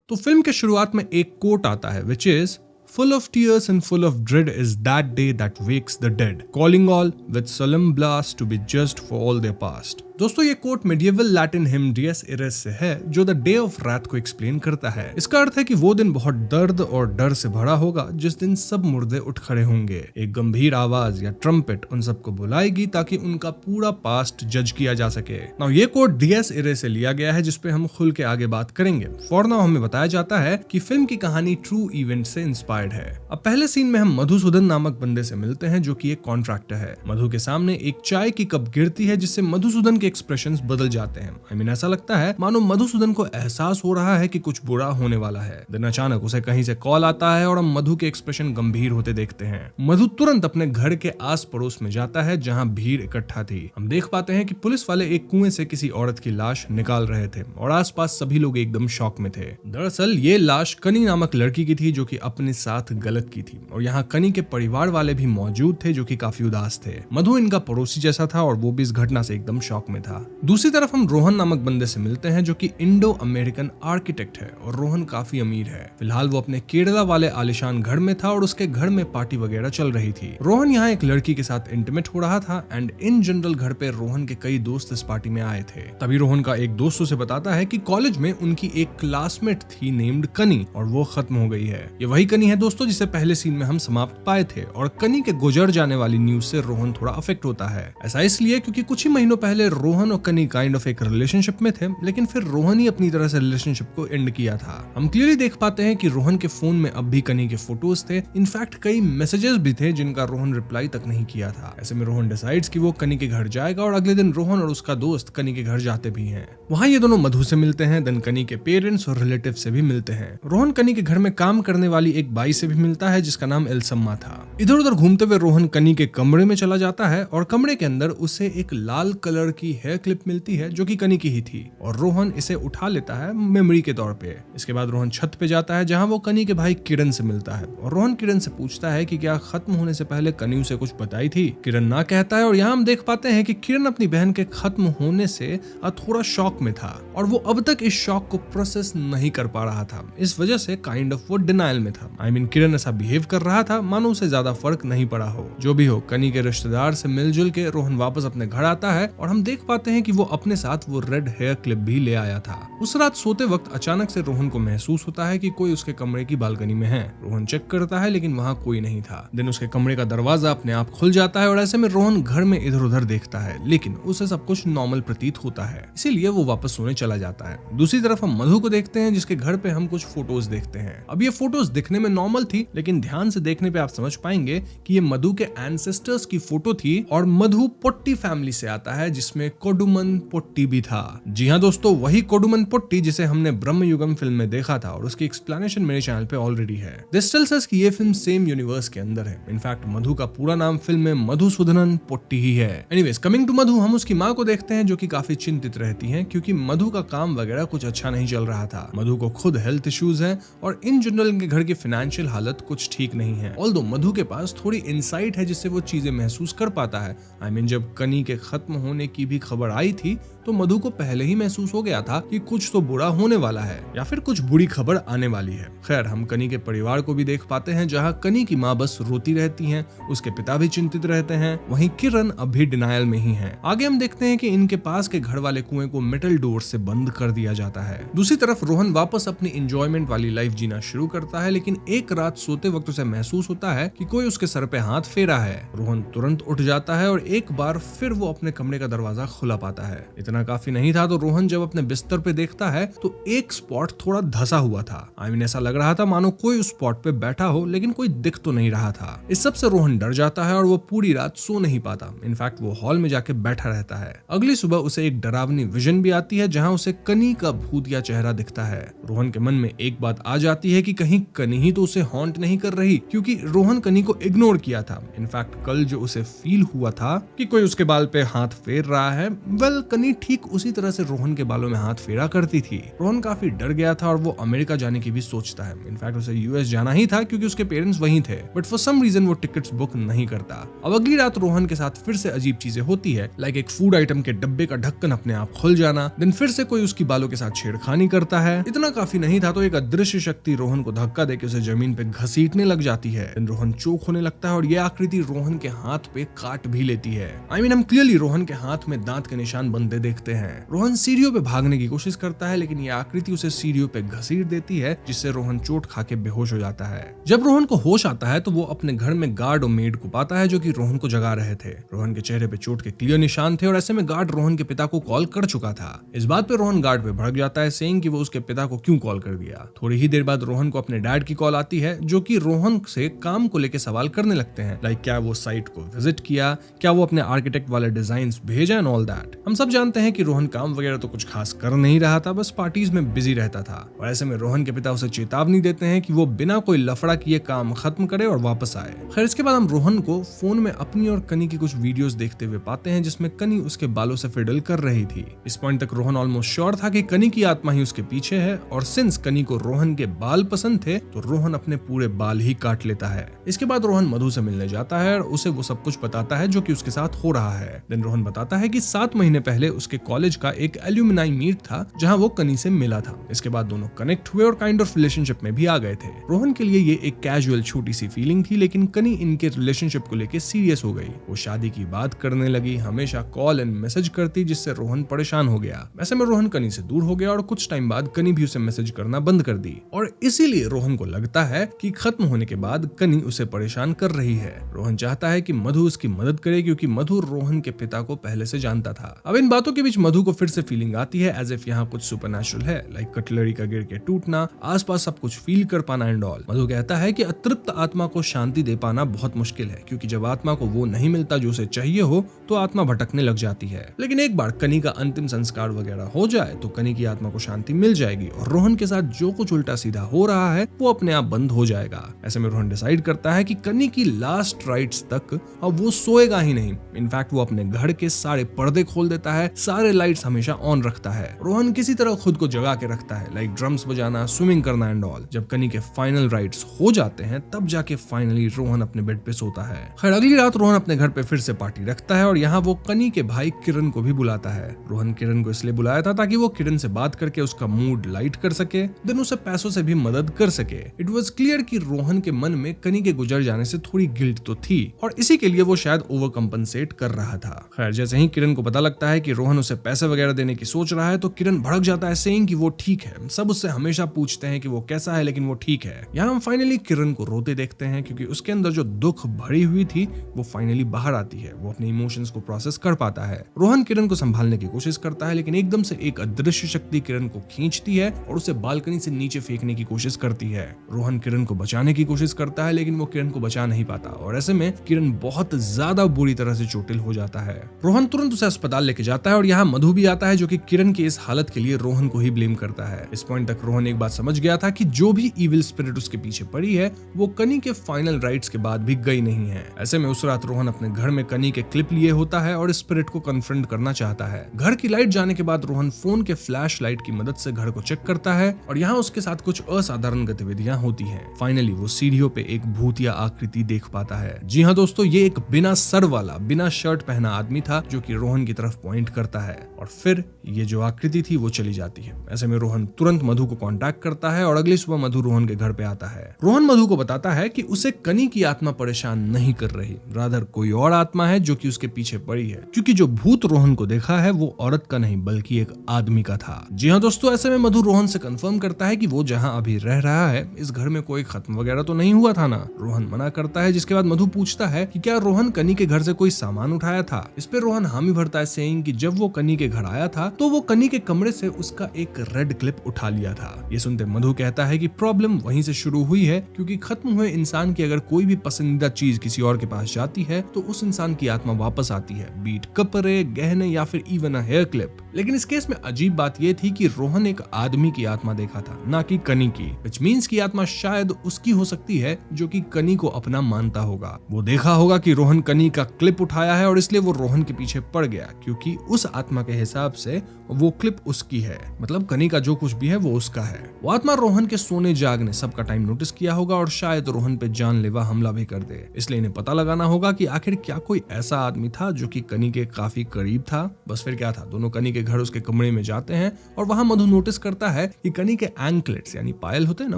तो फिल्म के शुरुआत में एक कोट आता है, which is full of tears and full of dread is that day that wakes the dead, calling all with solemn blast to be just for all their past। दोस्तों ये कोट मेडिएवल लैटिन हिम डियस इरेस से है, जो the day of रात को एक्सप्लेन करता है। इसका अर्थ है कि वो दिन बहुत दर्द और डर से भरा होगा, जिस दिन सब मुर्दे उठ खड़े होंगे। एक गंभीर आवाज या ट्रम्पेट उन सबको बुलाएगी ताकि उनका पूरा पास्ट जज किया जा सके। नाउ ये कोट डियस इरे से लिया गया है, जिसपे हम खुल के आगे बात करेंगे। फॉर नाउ हमें बताया जाता है कि फिल्म की कहानी ट्रू इवेंट से इंस्पायर्ड है। अब पहले सीन में हम मधुसूदन नामक बंदे से मिलते हैं, जो कि एक कॉन्ट्रैक्टर है। मधु के सामने एक चाय की कप गिरती है, जिससे मधुसूदन के एक्सप्रेशंस बदल जाते हैं। ऐसा लगता है मानो मधुसूदन को एहसास हो रहा है कि कुछ बुरा होने वाला है। देन अचानक उसे कहीं से कॉल आता है और हम मधु के एक्सप्रेशन गंभीर होते देखते हैं। मधु तुरंत अपने घर के आस पड़ोस में जाता है, जहां भीड़ इकट्ठा थी। हम देख पाते हैं कि पुलिस वाले एक कुएं से किसी औरत की लाश निकाल रहे थे और आसपास सभी लोग एकदम शॉक में थे। दरअसल ये लाश कनी नामक लड़की की थी, जो कि अपने साथ गलत की थी। और यहाँ कनी के परिवार वाले भी मौजूद थे, जो कि काफी उदास थे। मधु इनका पड़ोसी जैसा था और वो भी इस घटना से एकदम शॉक में था। दूसरी तरफ हम रोहन नामक बंदे से मिलते हैं, जो कि इंडो अमेरिकन आर्किटेक्ट है और रोहन काफी अमीर है। फिलहाल वो अपने केरला वाले आलिशान घर में था और उसके घर में पार्टी वगैरह चल रही थी। रोहन यहाँ एक लड़की के साथ इंटीमेट हो रहा था एंड इन जनरल घर पे रोहन के कई दोस्त इस पार्टी में आए थे। तभी रोहन का एक दोस्त उसे बताता है कि कॉलेज में उनकी एक क्लासमेट थी नेम्ड कनी और वो खत्म हो गई है। ये वही कनी है दोस्तों जिसे पहले सीन में हम समाप्त पाए थे। और कनी के गुजर जाने वाली न्यूज से रोहन थोड़ा अफेक्ट होता है। ऐसा इसलिए क्योंकि कुछ ही महीनों पहले रोहन और कनी काइंड ऑफ एक रिलेशनशिप में थे, लेकिन फिर रोहन ही अपनी तरह से रिलेशनशिप को एंड किया था। हम क्लियरली देख पाते हैं कि रोहन के फोन में अब भी कनी के फोटोज थे। इनफैक्ट कई मैसेजेस भी थे जिनका रोहन रिप्लाई तक नहीं किया था। ऐसे में रोहन डिसाइड्स कि वो कनी के घर जाएगा और अगले दिन रोहन और उसका दोस्त कनी के घर जाते भी हैं। वहाँ ये दोनों मधु से मिलते हैं, देन कनी के पेरेंट्स और रिलेटिव से भी मिलते हैं। रोहन कनी के घर में काम करने वाली एक बाई से भी मिलता है, जिसका नाम एलसम्मा था। इधर उधर घूमते हुए रोहन कनी के कमरे में चला जाता है और कमरे के अंदर उसे एक लाल कलर की हेयर क्लिप मिलती है, जो कि कनी की ही थी। और रोहन इसे उठा लेता है मेमोरी के तौर पे। इसके बाद रोहन छत पे जाता है, जहां वो कनी के भाई किरण से मिलता है और रोहन किरण से पूछता है कि क्या खत्म होने से पहले कनी उसे कुछ बताई थी। किरण ना कहता है और यहाँ हम देख पाते हैं कि किरण अपनी बहन के खत्म होने से थोड़ा शॉक में था और वो अब तक इस शॉक को प्रोसेस नहीं कर पा रहा था। इस वजह से काइंड ऑफ वो डिनायल में था। किरण ऐसा बिहेव कर रहा था मानो उसे ज्यादा फर्क नहीं पड़ा हो। जो भी हो, कनी के रिश्तेदार से मिलजुल के रोहन वापस अपने घर आता है और हम देख पाते हैं कि वो अपने साथ वो रेड हेयर क्लिप भी ले आया था। उस रात सोते वक्त अचानक से रोहन को महसूस होता है कि कोई उसके कमरे की बालकनी में है। रोहन चेक करता है लेकिन वहाँ कोई नहीं था। दिन उसके कमरे का दरवाजा अपने आप खुल जाता है और ऐसे में रोहन घर में इधर उधर देखता है, लेकिन उसे सब कुछ नॉर्मल प्रतीत होता है, इसीलिए वो वापस सोने चला जाता है। दूसरी तरफ हम मधु को देखते हैं, जिसके घर पे हम कुछ फोटोज देखते हैं। अब ये फोटोज दिखने में नॉर्मल थी, लेकिन ध्यान से देखने पे आप समझ पाएंगे कि ये मधु के एंसेस्टर्स की फोटो थी और मधु पोट्टी फैमिली से आता है, जिसमें कोडुमन पोट्टी भी था। जी हाँ दोस्तों, वही कोडुमन पुट्टी जिसे हमने ब्रह्मयुगम फिल्म में देखा था और उसकी एक्सप्लेनेशन मेरे चैनल पे ऑलरेडी है। दिस टेल्स अस कि ये फिल्म सेम यूनिवर्स के अंदर है। इनफैक्ट मधु का पूरा नाम फिल्म में मधुसूदनन पुट्टी ही है। एनीवेज कमिंग टू मधु, हम उसकी माँ को देखते हैं जो कि काफी चिंतित रहती हैं क्योंकि मधु का काम वगैरह कुछ अच्छा नहीं चल रहा था। मधु को खुद हेल्थ इश्यूज हैं और इन जनरल इनके घर की फाइनेंशियल हालत कुछ ठीक नहीं है। ऑल्दो मधु के पास थोड़ी इंसाइट है जिससे वो चीजें महसूस कर पाता है। आई मीन जब कनी के खत्म होने की भी खबर आई थी तो मधु को पहले ही महसूस हो गया था कि कुछ तो बुरा होने वाला है या फिर कुछ बुरी खबर आने वाली है। खैर हम कनी के परिवार को भी देख पाते हैं जहाँ कनी की माँ बस रोती रहती हैं, उसके पिता भी चिंतित रहते हैं, वहीं किरण अब भी डिनायल में ही है। आगे हम देखते हैं कि इनके पास के घर वाले कुएं को मेटल डोर से बंद कर दिया जाता है। दूसरी तरफ रोहन वापस अपनी एंजॉयमेंट वाली लाइफ जीना शुरू करता है, लेकिन एक रात सोते वक्त उसे महसूस होता है कि कोई उसके सर पे हाथ फेरा है। रोहन तुरंत उठ जाता है और एक बार फिर वो अपने कमरे का दरवाजा खुला पाता है। इतना काफी नहीं था तो रोहन जब अपने बिस्तर पे देखता है तो एक स्पॉट थोड़ा धसा हुआ था। आई मीन ऐसा लग रहा था मानो कोई उस स्पॉट पे बैठा हो, लेकिन कोई दिख तो नहीं रहा था। इस सब से रोहन डर जाता है और वो पूरी रात सो नहीं पाता। इनफैक्ट वो हॉल में जाके बैठा रहता है। अगली सुबह उसे एक डरावनी विजन भी आती है जहाँ उसे कनी का भूतिया चेहरा दिखता है। रोहन के मन में एक बात आ जाती है कि कहीं कनी ही तो उसे हॉन्ट नहीं कर रही, क्योंकि रोहन कनी को इग्नोर किया था। इनफैक्ट कल जो उसे फील हुआ था कि कोई उसके बाल पे हाथ फेर रहा है, वेल कनी ठीक उसी तरह से रोहन के बालों में हाथ फेरा करती थी। रोहन काफी डर गया था और वो अमेरिका जाने की भी सोचता है। इनफैक्ट उसे यूएस जाना ही था क्योंकि उसके पेरेंट्स वहीं थे, बट फॉर सम रीजन वो टिकट्स बुक नहीं करता। अब अगली रात रोहन के साथ फिर से अजीब चीजें होती है, लाइक एक फूड आइटम के डब्बे का ढक्कन अपने आप खुल जाना, देन फिर से कोई उसकी बालों के साथ छेड़खानी करता है। इतना काफी नहीं था तो एक अदृश्य शक्ति रोहन को धक्का देके उसे जमीन पे घसीटने लग जाती है। देन रोहन चोक होने लगता है और ये आकृति रोहन के हाथ पे काट भी लेती है। आई मीन हम क्लियरली रोहन के हाथ में दांत के निशान बनते देखते हैं। रोहन सीढ़ियों पे भागने की कोशिश करता है, लेकिन ये आकृति उसे सीढ़ियों पे घसीट देती है जिससे रोहन चोट खा के बेहोश हो जाता है। जब रोहन को होश आता है तो वो अपने घर में गार्ड और मेड को पाता है जो कि रोहन को जगा रहे थे। रोहन के चेहरे पे चोट के क्लियर निशान थे और ऐसे में गार्ड रोहन के पिता को कॉल कर चुका था। इस बात पे रोहन गार्ड पे भड़क जाता है, सेइंग कि वो उसके पिता को क्यों कॉल कर दिया। थोड़ी ही देर बाद रोहन को अपने डैड की कॉल आती है जो कि रोहन से काम को लेकर सवाल करने लगते हैं, लाइक क्या वो साइट को विजिट किया, क्या वो अपने आर्किटेक्ट वाले डिजाइन भेजा एंड ऑल दैट। हम सब जानते हैं कि रोहन काम वगैरह तो कुछ खास कर नहीं रहा था, बस पार्टीज में बिजी रहता था। और ऐसे में रोहन के पिता उसे चेतावनी देते हैं कि वो बिना कोई लफड़ा किए काम खत्म करे और वापस आए। खैर इसके बाद हम रोहन को फोन में अपनी और कनी की कुछ वीडियोस देखते हुए पाते हैं जिसमें कनी उसके बालों से फिडल कर रही थी। इस पॉइंट तक रोहन ऑलमोस्ट श्योर था कि कनी की आत्मा ही उसके पीछे है, और सिंस कनी को रोहन के बाल पसंद थे तो रोहन अपने पूरे बाल ही काट लेता है। इसके बाद रोहन मधु से मिलने जाता है और उसे वो सब कुछ बताता है जो कि उसके साथ हो रहा है। देन रोहन बताता है कि 7 महीने पहले उसके कॉलेज का एक एल्यूमिनाई मीट था जहां वो कनी से मिला था। इसके बाद दोनों कनेक्ट हुए और काइंड ऑफ रिलेशनशिप में भी आ गए थे। रोहन के लिए ये एक कैजुअल छोटी सी फीलिंग थी, लेकिन कनी इनके रिलेशनशिप को लेकर सीरियस हो गई। वो शादी की बात करने लगी, हमेशा कॉल एंड मैसेज करती, जिससे रोहन परेशान हो गया। वैसे में रोहन कनी से दूर हो गया और कुछ टाइम बाद कनी भी उसे मैसेज करना बंद कर दी, और इसीलिए रोहन को लगता है कि खत्म होने के बाद कनी उसे परेशान कर रही है। रोहन चाहता है कि मधु उसकी मदद करे क्योंकि मधु रोहन के पिता को पहले से जानता था। अब इन बातों के बीच मधु को फिर से फीलिंग आती है एज इफ यहाँ कुछ सुपरनैचुरल है, लाइक कटलरी का गिर के टूटना, आसपास सब कुछ फील कर पाना एंड ऑल। मधु कहता है कि अतृप्त आत्मा को शांति दे पाना बहुत मुश्किल है, क्योंकि जब आत्मा को वो नहीं मिलता जो उसे चाहिए हो तो आत्मा भटकने लग जाती है। लेकिन एक बार कनी का अंतिम संस्कार वगैरह हो जाए तो कनी की आत्मा को शांति मिल जाएगी और रोहन के साथ जो कुछ उल्टा सीधा हो रहा है वो अपने आप बंद हो जाएगा। ऐसे में रोहन डिसाइड करता है कि कनी की लास्ट राइट्स तक अब वो सोएगा ही नहीं। इनफैक्ट वो अपने घर के सारे पर्दे खोल देता है, सारे लाइट्स हमेशा ऑन रखता है। रोहन किसी तरह खुद को जगा के रखता है, लाइक ड्रम्स बजाना, स्विमिंग करना एंड ऑल। जब कनी के फाइनल राइट्स हो जाते हैं तब जाके फाइनली रोहन अपने बेड पे सोता है। खैर अगली रात रोहन अपने घर पे फिर से पार्टी रखता है और यहाँ वो कनी के भाई किरण को भी बुलाता है। रोहन किरण को इसलिए बुलाया था ताकि वो किरण से बात करके उसका मूड लाइट कर सके, देन उसे पैसों से भी मदद कर सके। इट वाज क्लियर कि रोहन के मन में कनी के गुजर जाने से थोड़ी गिल्ट तो थी और इसी के लिए वो शायद ओवर कंपनसेट कर रहा था। खैर जैसे ही किरण को पता लगता है कि रोहन उसे पैसे वगैरह देने की सोच रहा है तो किरण भड़क जाता है, सेइंग कि वो ठीक है। सब उससे हमेशा पूछते हैं कि वो कैसा है, लेकिन वो ठीक है। यहाँ हम फाइनली किरण को रोते देखते हैं क्योंकि उसके अंदर जो दुख भरी हुई थी वो फाइनली बाहर आती है। वो अपने इमोशंस को प्रोसेस कर पाता है। रोहन किरण को संभालने की कोशिश करता है, लेकिन एकदम से एक अदृश्य शक्ति किरण को खींचती है और उसे बालकनी से नीचे फेंकने की कोशिश करती है। रोहन किरण को बचाने की कोशिश करता है, लेकिन वो किरण को बचा नहीं पाता और ऐसे में किरण बहुत ज्यादा बुरी तरह से चोटिल हो जाता है। रोहन तुरंत उसे अस्पताल लेके जाता है और यहाँ मधु भी आता है जो कि किरण की इस हालत के लिए रोहन को ही ब्लेम करता है। इस पॉइंट तक रोहन एक बात समझ गया था कि जो भी इविल स्पिरिट उसके पीछे पड़ी है वो कनी के फाइनल राइट्स के बाद भी गई नहीं है। ऐसे में उस रात रोहन अपने घर में कनी के क्लिप लिए होता है और स्पिरिट को कन्फ्रंट करना चाहता है। घर की लाइट जाने के बाद रोहन फोन के फ्लैश लाइट की मदद से घर को चेक करता है और यहाँ उसके साथ कुछ असाधारण गतिविधियां होती हैं। फाइनली वो सीढ़ियों पे एक भूतिया आकृति देख पाता है। जी हाँ दोस्तों, ये एक बिना सर वाला, बिना शर्ट पहना आदमी था जो कि रोहन की तरफ पॉइंट करता है और फिर ये जो आकृति थी वो चली जाती है। ऐसे में रोहन तुरंत मधु को कांटेक्ट करता है और अगली सुबह मधु रोहन के घर पे आता है। रोहन मधु को बताता है कि उसे कनी की आत्मा परेशान नहीं कर रही, रादर कोई और आत्मा है जो कि उसके पीछे पड़ी है, क्योंकि जो भूत रोहन को देखा है वो औरत का नहीं बल्कि एक आदमी का था। जी हाँ दोस्तों, ऐसे में मधु रोहन से कंफर्म करता है कि वो जहाँ अभी रह रहा है इस घर में कोई खत्म वगैरह तो नहीं हुआ था ना। रोहन मना करता है, जिसके बाद मधु पूछता है कि क्या रोहन कनी के घर से कोई सामान उठाया था। इस पे रोहन हामी भरता है, सेइंग कि जब वो कनी के घर आया था तो वो कनी के कमरे से उसका एक रेड क्लिप उठा लिया था। ये सुनते मधु कहता है कि प्रॉब्लम वहीं से शुरू हुई है, क्योंकि खत्म हुए इंसान की अगर कोई भी पसंदीदा चीज किसी और के पास जाती है तो उस इंसान की आत्मा वापस आती है, बीट कपड़े, गहने या फिर इवन अ हेयर क्लिप। लेकिन इस केस में अजीब बात यह थी कि रोहन एक आदमी की आत्मा देखा था, ना कि कनी की, व्हिच मींस की आत्मा शायद उसकी हो सकती है जो कि कनी को अपना मानता होगा। वो देखा होगा कि रोहन कनी का क्लिप उठाया है और इसलिए वो रोहन के पीछे पड़ गया, क्योंकि उस आत्मा के हिसाब से वो क्लिप उसकी है, मतलब कनी का जो कुछ भी है वो उसका है। वो आत्मा रोहन के सोने जागने सबका टाइम नोटिस किया होगा और शायद रोहन पे जानलेवा हमला भी कर दे। इसलिए इन्हें पता लगाना होगा कि आखिर क्या कोई ऐसा आदमी था जो कि कनी के काफी करीब था। बस फिर क्या था, दोनों कनी के घर उसके कमरे में जाते हैं और वहां मधु नोटिस करता है कि कनी के एंकलेट्स यानी पायल होते हैं ना,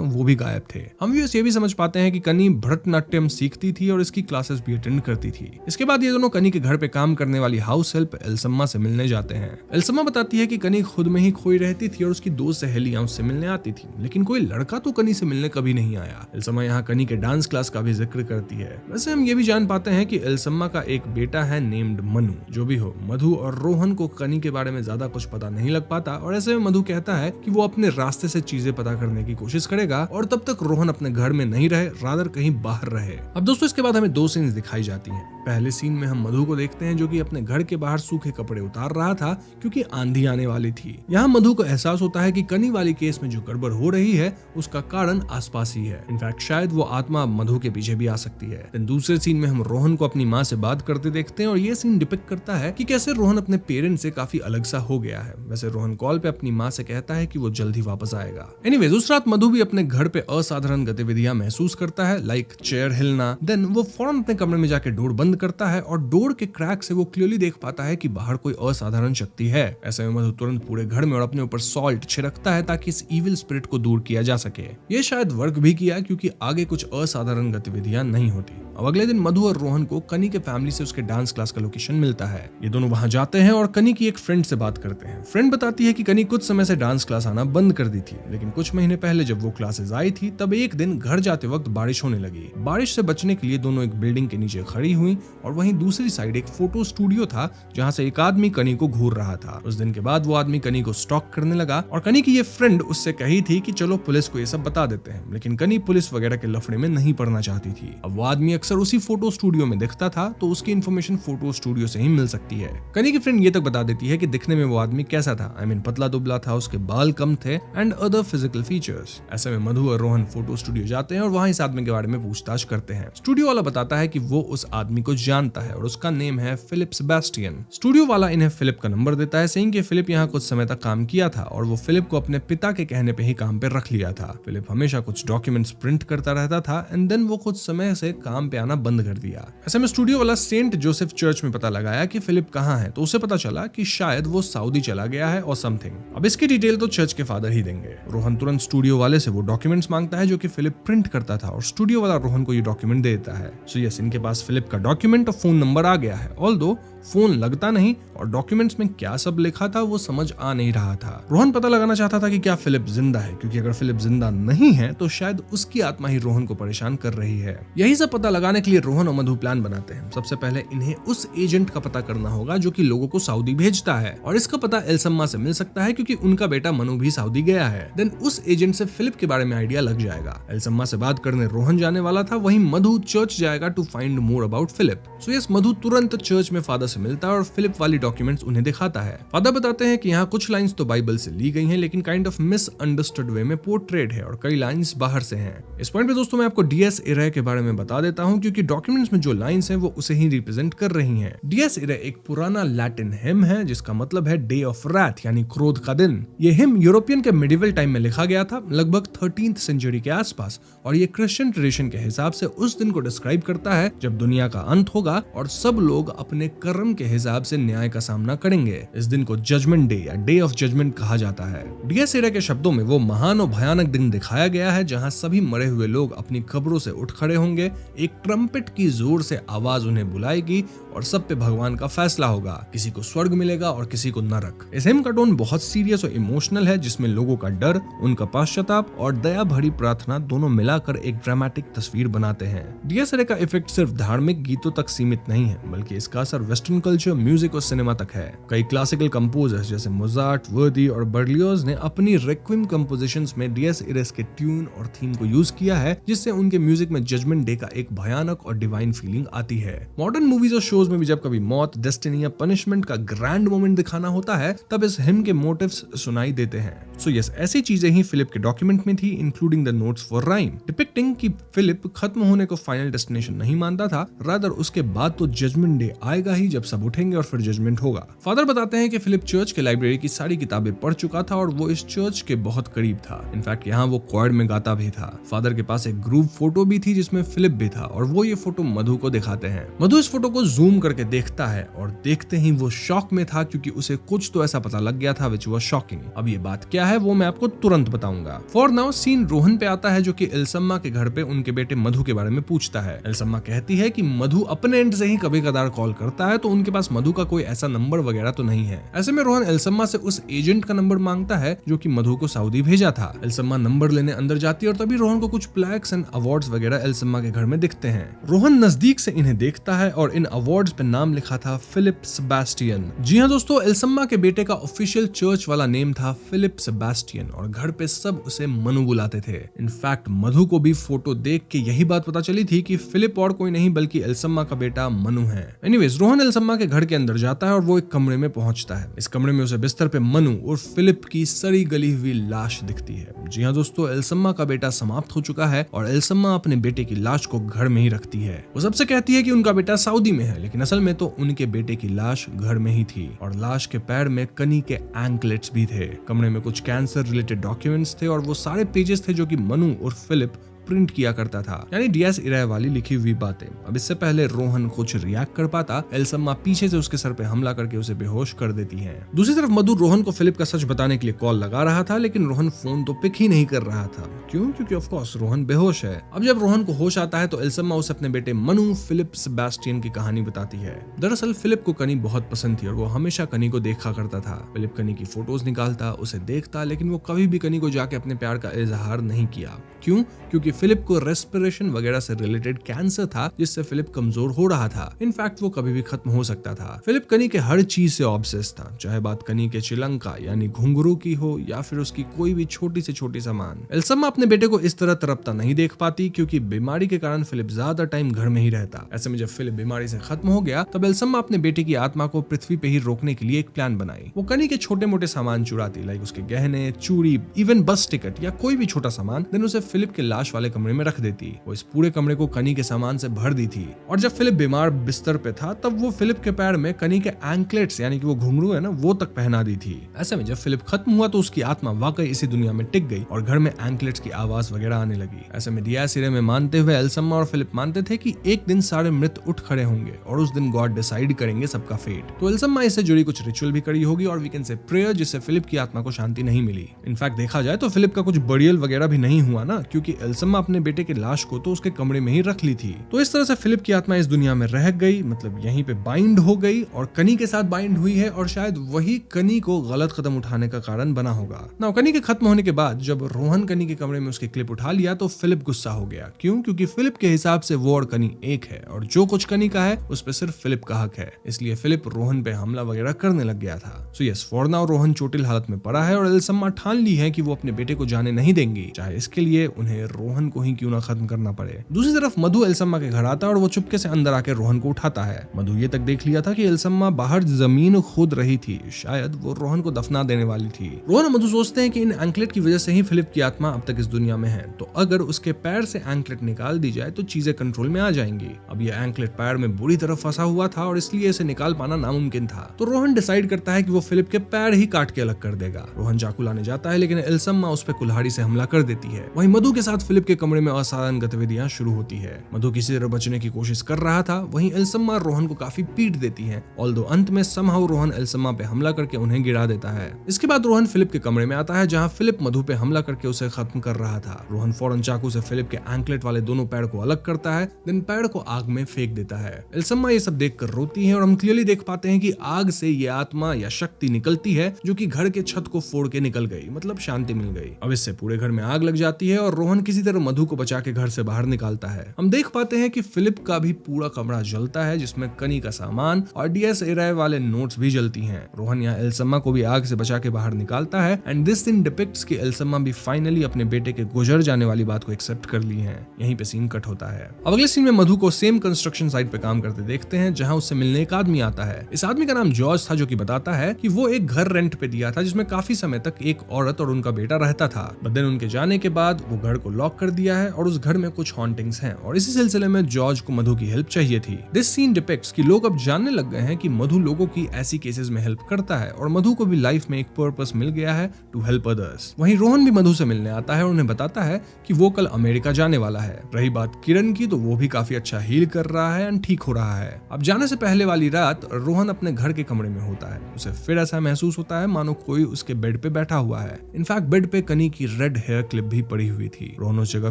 वो भी गायब थे। हम व्यूअर्स ये भी समझ पाते हैं कि कनी भरतनाट्यम सीखती थी और इसकी क्लासेस भी अटेंड करती थी। इसके बाद ये दोनों कनी के घर पे काम करने वाली हाउस हेल्प एल्सम्मा से मिलने जाते हैं। एल्सम्मा बताती है कि कनी खुद में ही खोई रहती थी और उसकी दो सहेलियां उससे मिलने आती थी, लेकिन कोई लड़का तो कनी से मिलने कभी नहीं आया। एल्सम्मा यहाँ कनी के डांस क्लास का भी जिक्र करती है। वैसे हम ये भी जान पाते हैं कि एल्सम्मा का एक बेटा है नेम्ड मनु। जो भी हो, मधु और रोहन को कनी के बारे में ज्यादा कुछ पता नहीं लग पाता और ऐसे में मधु कहता है कि वो अपने रास्ते से चीजें पता करने की कोशिश करेगा और तब तक रोहन अपने घर में नहीं रहे, रादर कहीं बाहर रहे। अब दोस्तों इसके बाद हमें दो सीन्स दिखाई जाती हैं। पहले सीन में हम मधु को देखते हैं जो कि अपने घर के बाहर सूखे कपड़े उतार रहा था क्योंकि आंधी आने वाली थी। यहाँ मधु को एहसास होता है कि कनी वाली केस में जो गड़बड़ हो रही है उसका कारण आसपास ही है। इनफैक्ट शायद वो आत्मा मधु के पीछे भी आ सकती है। दूसरे सीन में हम रोहन को अपनी माँ से बात करते देखते हैं और ये सीन डिपिक्ट करता है कि कैसे रोहन अपने पेरेंट्स से काफी अलग सा हो गया है। वैसे रोहन कॉल पे अपनी माँ से कहता है कि वो जल्द ही वापस आएगा। एनीवेज उस रात मधु भी अपने घर पे असाधारण गतिविधियां महसूस करता है, लाइक चेयर हिलना। देन वो फौरन अपने कमरे में जाके डोर बंद करता है और डोर के क्रैक से वो क्लियरली देख पाता है कि बाहर कोई असाधारण शक्ति है। ऐसे में मधु तुरंत पूरे घर में और अपने ऊपर सॉल्ट छिड़कता है ताकि इस इविल स्पिरिट को दूर किया जा सके। ये शायद वर्क भी किया क्योंकि आगे कुछ असाधारण गतिविधियां नहीं होती। अब अगले दिन मधु और रोहन को कनी के फैमिली से उसके डांस क्लास का लोकेशन मिलता है। ये दोनों वहां जाते हैं और कनी की एक फ्रेंड से बात करते हैं। फ्रेंड बताती है कि कनी कुछ समय से डांस क्लास आना बंद कर दी थी, लेकिन कुछ महीने पहले जब वो क्लासेस आई थी तब एक दिन घर जाते वक्त बारिश होने लगी। बारिश से बचने के लिए दोनों एक बिल्डिंग के नीचे खड़ी हुई और वहीं दूसरी साइड एक फोटो स्टूडियो था जहां से एक आदमी कनी को घूर रहा था। उस दिन के बाद वो आदमी कनी को स्टॉक करने लगा और कनी की ये फ्रेंड उससे कही थी कि चलो पुलिस को ये सब बता देते हैं, लेकिन कनी पुलिस वगैरह के लफड़े में नहीं पड़ना चाहती थी। अब वो आदमी अक्सर उसी फोटो स्टूडियो में दिखता था तो उसकी इन्फॉर्मेशन फोटो स्टूडियो से ही मिल सकती है। कनी की फ्रेंड ये तक बता देती है कि दिखने में वो आदमी कैसा था, आई मीन पतला दुबला था, उसके बाल कम थे एंड अदर फिजिकल फीचर्स। ऐसे में मधु और रोहन फोटो स्टूडियो जाते हैं और वहां इस आदमी के बारे में पूछताछ करते हैं। स्टूडियो वाला बताता है कि वो उस आदमी को जानता है और उसका नेम है फिलिप सेबेस्टियन। स्टूडियो वाला इन्हें फिलिप का नंबर देता है, सेइंग कि फिलिप यहाँ कुछ समय तक काम किया था और वो फिलिप को अपने पिता के कहने पे ही काम पे रख लिया था। फिलिप हमेशा कुछ डॉक्यूमेंट्स प्रिंट करता रहता था एंड देन वो कुछ समय से काम पे आना बंद कर दिया। ऐसे में स्टूडियो वाला सेंट जोसेफ चर्च में पता लगाया कि फिलिप कहाँ है, तो उसे पता चला कि शायद वो सऊदी चला गया है और समथिंग। अब इसकी डिटेल तो चर्च के फादर ही देंगे। रोहन तुरंत स्टूडियो वाले से वो डॉक्यूमेंट्स मांगता है जो कि फिलिप प्रिंट करता था और स्टूडियो वाला रोहन को ये डॉक्यूमेंट दे देता है। सो यस, इनके पास फिलिप का डॉक्यूमेंट और फोन नंबर आ गया है, ऑल्दो फोन लगता नहीं और डॉक्यूमेंट्स में क्या सब लिखा था वो समझ आ नहीं रहा था। रोहन पता लगाना चाहता था कि क्या फिलिप जिंदा है, क्योंकि अगर फिलिप जिंदा नहीं है तो शायद उसकी आत्मा ही रोहन को परेशान कर रही है। यही सब पता लगाने के लिए रोहन और मधु प्लान बनाते हैं। सबसे पहले इन्हें उस एजेंट का पता करना होगा जो कि लोगों को सऊदी भेजता है और इसका पता एल्सम्मा से मिल सकता है क्योंकि उनका बेटा मनु भी सऊदी गया है। देन उस एजेंट से फिलिप के बारे में आइडिया लग जाएगा। एल्सम्मा से बात करने रोहन जाने वाला था, वहीं मधु चर्च जाएगा to find more about Philip. So yes, Madhu तुरंत चर्च में फादर से मिलता है और फिलिप वाली डॉक्यूमेंट्स उन्हें दिखाता है। फादर बताते हैं कि यहाँ कुछ लाइंस तो बाइबल से ली गई हैं, लेकिन काइंड ऑफ मिसअंडरस्टूड वे में पोर्ट्रेट है और कई लाइंस बाहर से हैं। इस पॉइंट पे दोस्तों मैं आपको डीएस इरे के बारे में बता देता हूँ, क्योंकि डॉक्यूमेंट्स में जो लाइंस हैं वो उसे ही रिप्रेजेंट कर रही हैं। डीएस इरे एक पुराना लैटिन हिम है जिसका मतलब है डे ऑफ रैथ यानी क्रोध का दिन। ये हिम यूरोपियन के मिडिवल टाइम में लिखा गया था, लगभग 13th सेंचुरी के आसपास, और ये क्रिश्चियन ट्रेडिशन के हिसाब से उस दिन को डिस्क्राइब करता है जब दुनिया का अंत होगा और सब लोग अपने कर्म के हिसाब से न्याय का सामना करेंगे। इस दिन को जजमेंट डे या डे ऑफ जजमेंट कहा जाता है। डीएस इरे के शब्दों में वो महान और भयानक दिन दिखाया गया है जहां सभी मरे हुए लोग अपनी कब्रों से उठ खड़े होंगे, एक ट्रम्पेट की जोर से आवाज उन्हें बुलाएगी और सब पे भगवान का फैसला होगा, किसी को स्वर्ग मिलेगा और किसी को नरक। इस हिम का टोन बहुत सीरियस और इमोशनल है, जिसमें लोगों का डर, उनका पश्चाताप और दया भरी प्रार्थना दोनों मिलाकर एक ड्रामेटिक तस्वीर बनाते हैं। डीएस इरे का इफेक्ट सिर्फ धार्मिक गीतों तक सीमित नहीं है, बल्कि इसका असर वेस्टर्न कल्चर, म्यूजिक और सिनेमा तक है। कई क्लासिकल कंपोजर्स जैसे मोजार्ट, वर्दी और बर्लियोज ने अपनी रिक्विएम कंपोजिशंस में डीएस इरे के ट्यून और थीम को यूज किया है, जिससे उनके म्यूजिक में जजमेंट डे का एक भयानक और डिवाइन फीलिंग आती है। मॉडर्न मूवीज और शोज में भी जब कभी मौत, डेस्टिनी या पनिशमेंट का ग्रैंड मोमेंट दिखाना होता है, तब इस हिम के मोटिव्स सुनाई देते हैं। सो यस, ऐसी चीजें ही फिलिप के डॉक्यूमेंट में थी, including the notes for rhyme, depicting कि फिलिप खत्म होने को फाइनल डेस्टिनेशन नहीं मानता था, रादर उसके बाद तो जजमेंट डे आएगा ही जब सब उठेंगे और फिर जजमेंट होगा। फादर बताते हैं कि फिलिप चर्च के लाइब्रेरी की सारी किताबें पढ़ चुका था और वो इस चर्च के बहुत करीब था। इनफैक्ट यहाँ वो क्वाड में गाता भी था। फादर के पास एक ग्रुप फोटो भी थी जिसमें फिलिप भी था और वो ये फोटो मधु को दिखाते हैं। मधु इस फोटो को जूम करके देखता है और देखते ही वो शॉक में था, क्योंकि उसे कुछ तो ऐसा पता लग गया था विच वाज शॉकिंग। अब ये बात क्या है वो मैं आपको तुरंत बताऊंगा। फॉर नाउ सीन रोहन पे आता है, जो कि एल्सम्मा के घर पे उनके बेटे मधु के बारे में पूछता है। एल्सम्मा कहती है कि मधु अपने एंड से ही कभी कदार कॉल करता है, तो उनके पास मधु का कोई ऐसा नंबर वगैरह तो नहीं है। ऐसे में रोहन एल्सम्मा से उस एजेंट का नंबर मांगता है जो कि मधु को सऊदी भेजा था। एल्सम्मा नंबर लेने अंदर जाती है और तभी रोहन को कुछ प्लैक्स एंड अवार्ड्स वगैरह एल्सम्मा के घर में दिखते हैं। रोहन नजदीक से इन्हें देखता है और इन अवार्ड्स पे नाम लिखा था फिलिप सेबास्टियन। जी हाँ दोस्तों, एल्सम्मा के बेटे का ऑफिशियल चर्च वाला नेम था फिलिप सेबास्टियन और घर पे सब उसे मनु बुलाते थे। इनफैक्ट मधु को भी फोटो देख के यही बात पता चली थी कि फिलिप और कोई नहीं बल्कि एल्सम्मा का बेटा मनु है। एनीवेज, रोहन एल्सम्मा के घर के अंदर जाता है और वो एक कमरे में पहुंचता है। इस कमरे में उसे बिस्तर पे मनु और फिलिप की सड़ी गली हुई लाश दिखती है। जी हाँ दोस्तों, एल्सम्मा का बेटा समाप्त हो चुका है और एल्सम्मा अपने बेटे की लाश को घर में ही रखती है। वो सबसे कहती है कि उनका बेटा सऊदी में है, लेकिन असल में तो उनके बेटे की लाश घर में ही थी और लाश के पैर में कनी के एंकलेट्स भी थे। कमरे में कुछ कैंसर रिलेटेड डॉक्यूमेंट्स थे और वो सारे पेजेस थे जो कि मनु और फिलिप प्रिंट किया करता था, यानी डीएस इरे वाली लिखी हुई बातें। अब इससे पहले रोहन कुछ रिएक्ट कर पाता, एल्सम्मा पीछे से उसके सर पे हमला करके उसे बेहोश कर देती है। दूसरी तरफ मधु रोहन को फिलिप का सच बताने के लिए कॉल लगा रहा था, लेकिन रोहन फोन तो पिक ही नहीं कर रहा था। क्यों? क्योंकि ऑफ कोर्स रोहन बेहोश है। अब जब रोहन को होश आता है तो एल्सम्मा उसे अपने बेटे मनु फिलिप सेबास्टियन की कहानी बताती है। दरअसल फिलिप को कनी बहुत पसंद थी और वो हमेशा कनी को देखा करता था। फिलिप कनी की फोटोज निकालता, उसे देखता, लेकिन वो कभी भी कनी को जाके अपने प्यार का इजहार नहीं किया। क्यों? क्योंकि फिलिप को रेस्पिरेशन वगैरह से रिलेटेड कैंसर था, जिससे फिलिप कमजोर हो रहा था। इनफैक्ट वो कभी भी खत्म हो सकता था। फिलिप कनी के हर चीज से ऑब्सेस था, चाहे बात कनी के चिलंका यानी घुंघरू की हो या फिर उसकी कोई भी छोटी से छोटी सामान। एल्सम्मा अपने बेटे को इस तरह तड़पता नहीं देख पाती, क्योंकि बीमारी के कारण फिलिप ज्यादा टाइम घर में ही रहता। ऐसे में जब फिलिप बीमारी से खत्म हो गया तब एल्सम्मा अपने बेटे की आत्मा को पृथ्वी पे ही रोकने के लिए एक प्लान बनाई। वो कनी के छोटे मोटे सामान चुराती, लाइक उसके गहने, चूड़ी, इवन बस टिकट या कोई भी छोटा सामान, देन उसे फिलिप के लाश वाले कमरे में रख देती। वो इस पूरे कमरे को कनी के सामान से भर दी थी और जब फिलिप बीमार बिस्तर पे था तब वो फिलिप के पैर में कनी के एंकलेट्स यानी कि वो घुंघरू है ना, वो तक पहना दी थी। ऐसे में जब फिलिप खत्म हुआ तो उसकी आत्मा वाकई इसी दुनिया में टिक गई और घर में एंकलेट्स की आवाज वगैरह आने लगी। ऐसे में डीएस इरे में मानते हुए एल्सम्मा और फिलिप मानते थे कि एक दिन सारे मृत उठ खड़े होंगे और उस दिन गॉड डिसाइड करेंगे सबका फेट। तो एल्सम्मा इससे जुड़ी कुछ रिचुअल भी करी होगी और वी कैन से प्रेयर, जिससे फिलिप की आत्मा को शांति नहीं मिली। इनफैक्ट देखा जाए तो फिलिप का कुछ बरियल वगैरह भी नहीं हुआ ना, क्योंकि एल्सम्मा अपने बेटे की लाश को तो उसके कमरे में ही रख ली थी। तो इस तरह से फिलिप की आत्मा इस दुनिया में रह गई, मतलब यहीं पे बाइंड हो गई और कनी के साथ बाइंड हुई है और शायद वही कनी को गलत कदम उठाने का कारण बना होगा। ना कनी के खत्म होने के बाद जब रोहन कनी के कमरे में उसकी क्लिप उठा लिया तो फिलिप गुस्सा हो गया। क्यों? क्योंकि फिलिप के हिसाब से वो और कनी एक है और जो कुछ कनी का है उस पर सिर्फ फिलिप का हक है। इसलिए फिलिप रोहन पे हमला वगैरह करने लग गया था। So yes, for now Rohan चोटिल हालत में पड़ा है और एल्सम्मा ठान ली है कि वो अपने बेटे को जाने नहीं देंगी, चाहे इसके लिए उन्हें रोहन रोहन को ही क्यों ना खत्म करना पड़े। दूसरी तरफ मधु एल्सम्मा के घर आता है और वो चुपके से अंदर आकर रोहन को उठाता है। मधु ये तक देख लिया था कि एल्सम्मा बाहर जमीन खोद रही थी, शायद वो रोहन को दफना देने वाली थी। रोहन और मधु सोचते हैं कि इन एंकलेट की वजह से ही फिलिप की आत्मा अब तक इस दुनिया में है, तो अगर उसके पैर से एंकलेट निकाल दी जाए तो चीजें कंट्रोल में आ जाएंगी। अब ये एंकलेट पैर में बुरी तरह फंसा हुआ था और इसलिए इसे निकाल पाना नामुमकिन था। तो रोहन डिसाइड करता है कि वो फिलिप के पैर ही काट के अलग कर देगा। रोहन चाकू लाने जाता है लेकिन एल्सम्मा उस पर कुल्हाड़ी से हमला कर देती है। वहीं मधु के साथ फिलिप के कमरे में असाधारण गतिविधियां शुरू होती है। मधु किसी तरह बचने की कोशिश कर रहा था, वहीं एल्सम्मा रोहन को काफी पीट देती है। ऑल्दो अंत में समहाउ रोहन एल्सम्मा पे हमला करके उन्हें गिरा देता है। इसके बाद रोहन फिलिप के कमरे में आता है जहां फिलिप मधु पे हमला करके उसे खत्म कर रहा था। रोहन फौरन चाकू से फिलिप के एंकलेट वाले दोनों पैर को अलग करता है, देन पैर को आग में फेंक देता है। एल्सम्मा ये सब देखकर रोती है और हम क्लियरली देख पाते हैं कि आग से ये आत्मा या शक्ति निकलती है जो कि घर के छत को फोड़ के निकल गई, मतलब शांति मिल गई। अब इससे पूरे घर में आग लग जाती है और रोहन किसी तरह मधु को बचा के घर से बाहर निकालता है। हम देख पाते हैं कि फिलिप का भी पूरा कमरा जलता है जिसमें कनी का सामान और DS एराय वाले नोट्स भी जलती हैं। रोहन यहाँ एल्सम्मा को भी आग से बचा के बाहर निकालता है एंड दिस सीन डिपिक्ट्स कि एल्सम्मा भी फाइनली अपने बेटे के गुजर जाने वाली बात को एक्सेप्ट कर ली है। यहीं पे सीन कट होता है। अब अगले सीन में मधु को सेम कंस्ट्रक्शन साइट पे काम करते देखते हैं जहां उससे मिलने एक आदमी आता है। इस आदमी का नाम जॉर्ज था जो कि बताता है कि वो एक घर रेंट पे दिया था जिसमें काफी समय तक एक औरत और उनका बेटा रहता था, बट देन उनके जाने के बाद वो घर को लॉक कर दिया है और उस घर में कुछ हॉन्टिंग्स हैं और इसी सिलसिले में जॉर्ज को मधु की हेल्प चाहिए थी। दिस सीन डिपिक्ट्स कि लोग अब जानने लग गए हैं कि मधु लोगों की ऐसी केसेस में हेल्प करता है और मधु को भी लाइफ में एक पर्पस मिल गया है टू हेल्प अदर्स। वहीं रोहन भी मधु से मिलने आता है और उन्हें बताता है कि वो कल अमेरिका जाने वाला है। रही बात किरण की, तो वो भी काफी अच्छा हील कर रहा है एंड ठीक हो रहा है। अब जाने से पहले वाली रात रोहन अपने घर के कमरे में होता है। उसे फिर ऐसा महसूस होता है मानो कोई उसके बेड पे बैठा हुआ है। इनफैक्ट बेड पे कनी की रेड हेयर क्लिप भी पड़ी हुई थी। रोहन उस जगह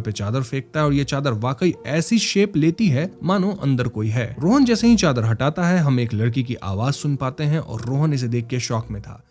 पे चादर फेंकता है और ये चादर वाकई ऐसी शेप लेती है मानो अंदर कोई है। रोहन जैसे ही चादर हटाता है हम एक लड़की की आवाज सुन पाते हैं और रोहन इसे देख के शॉक में था।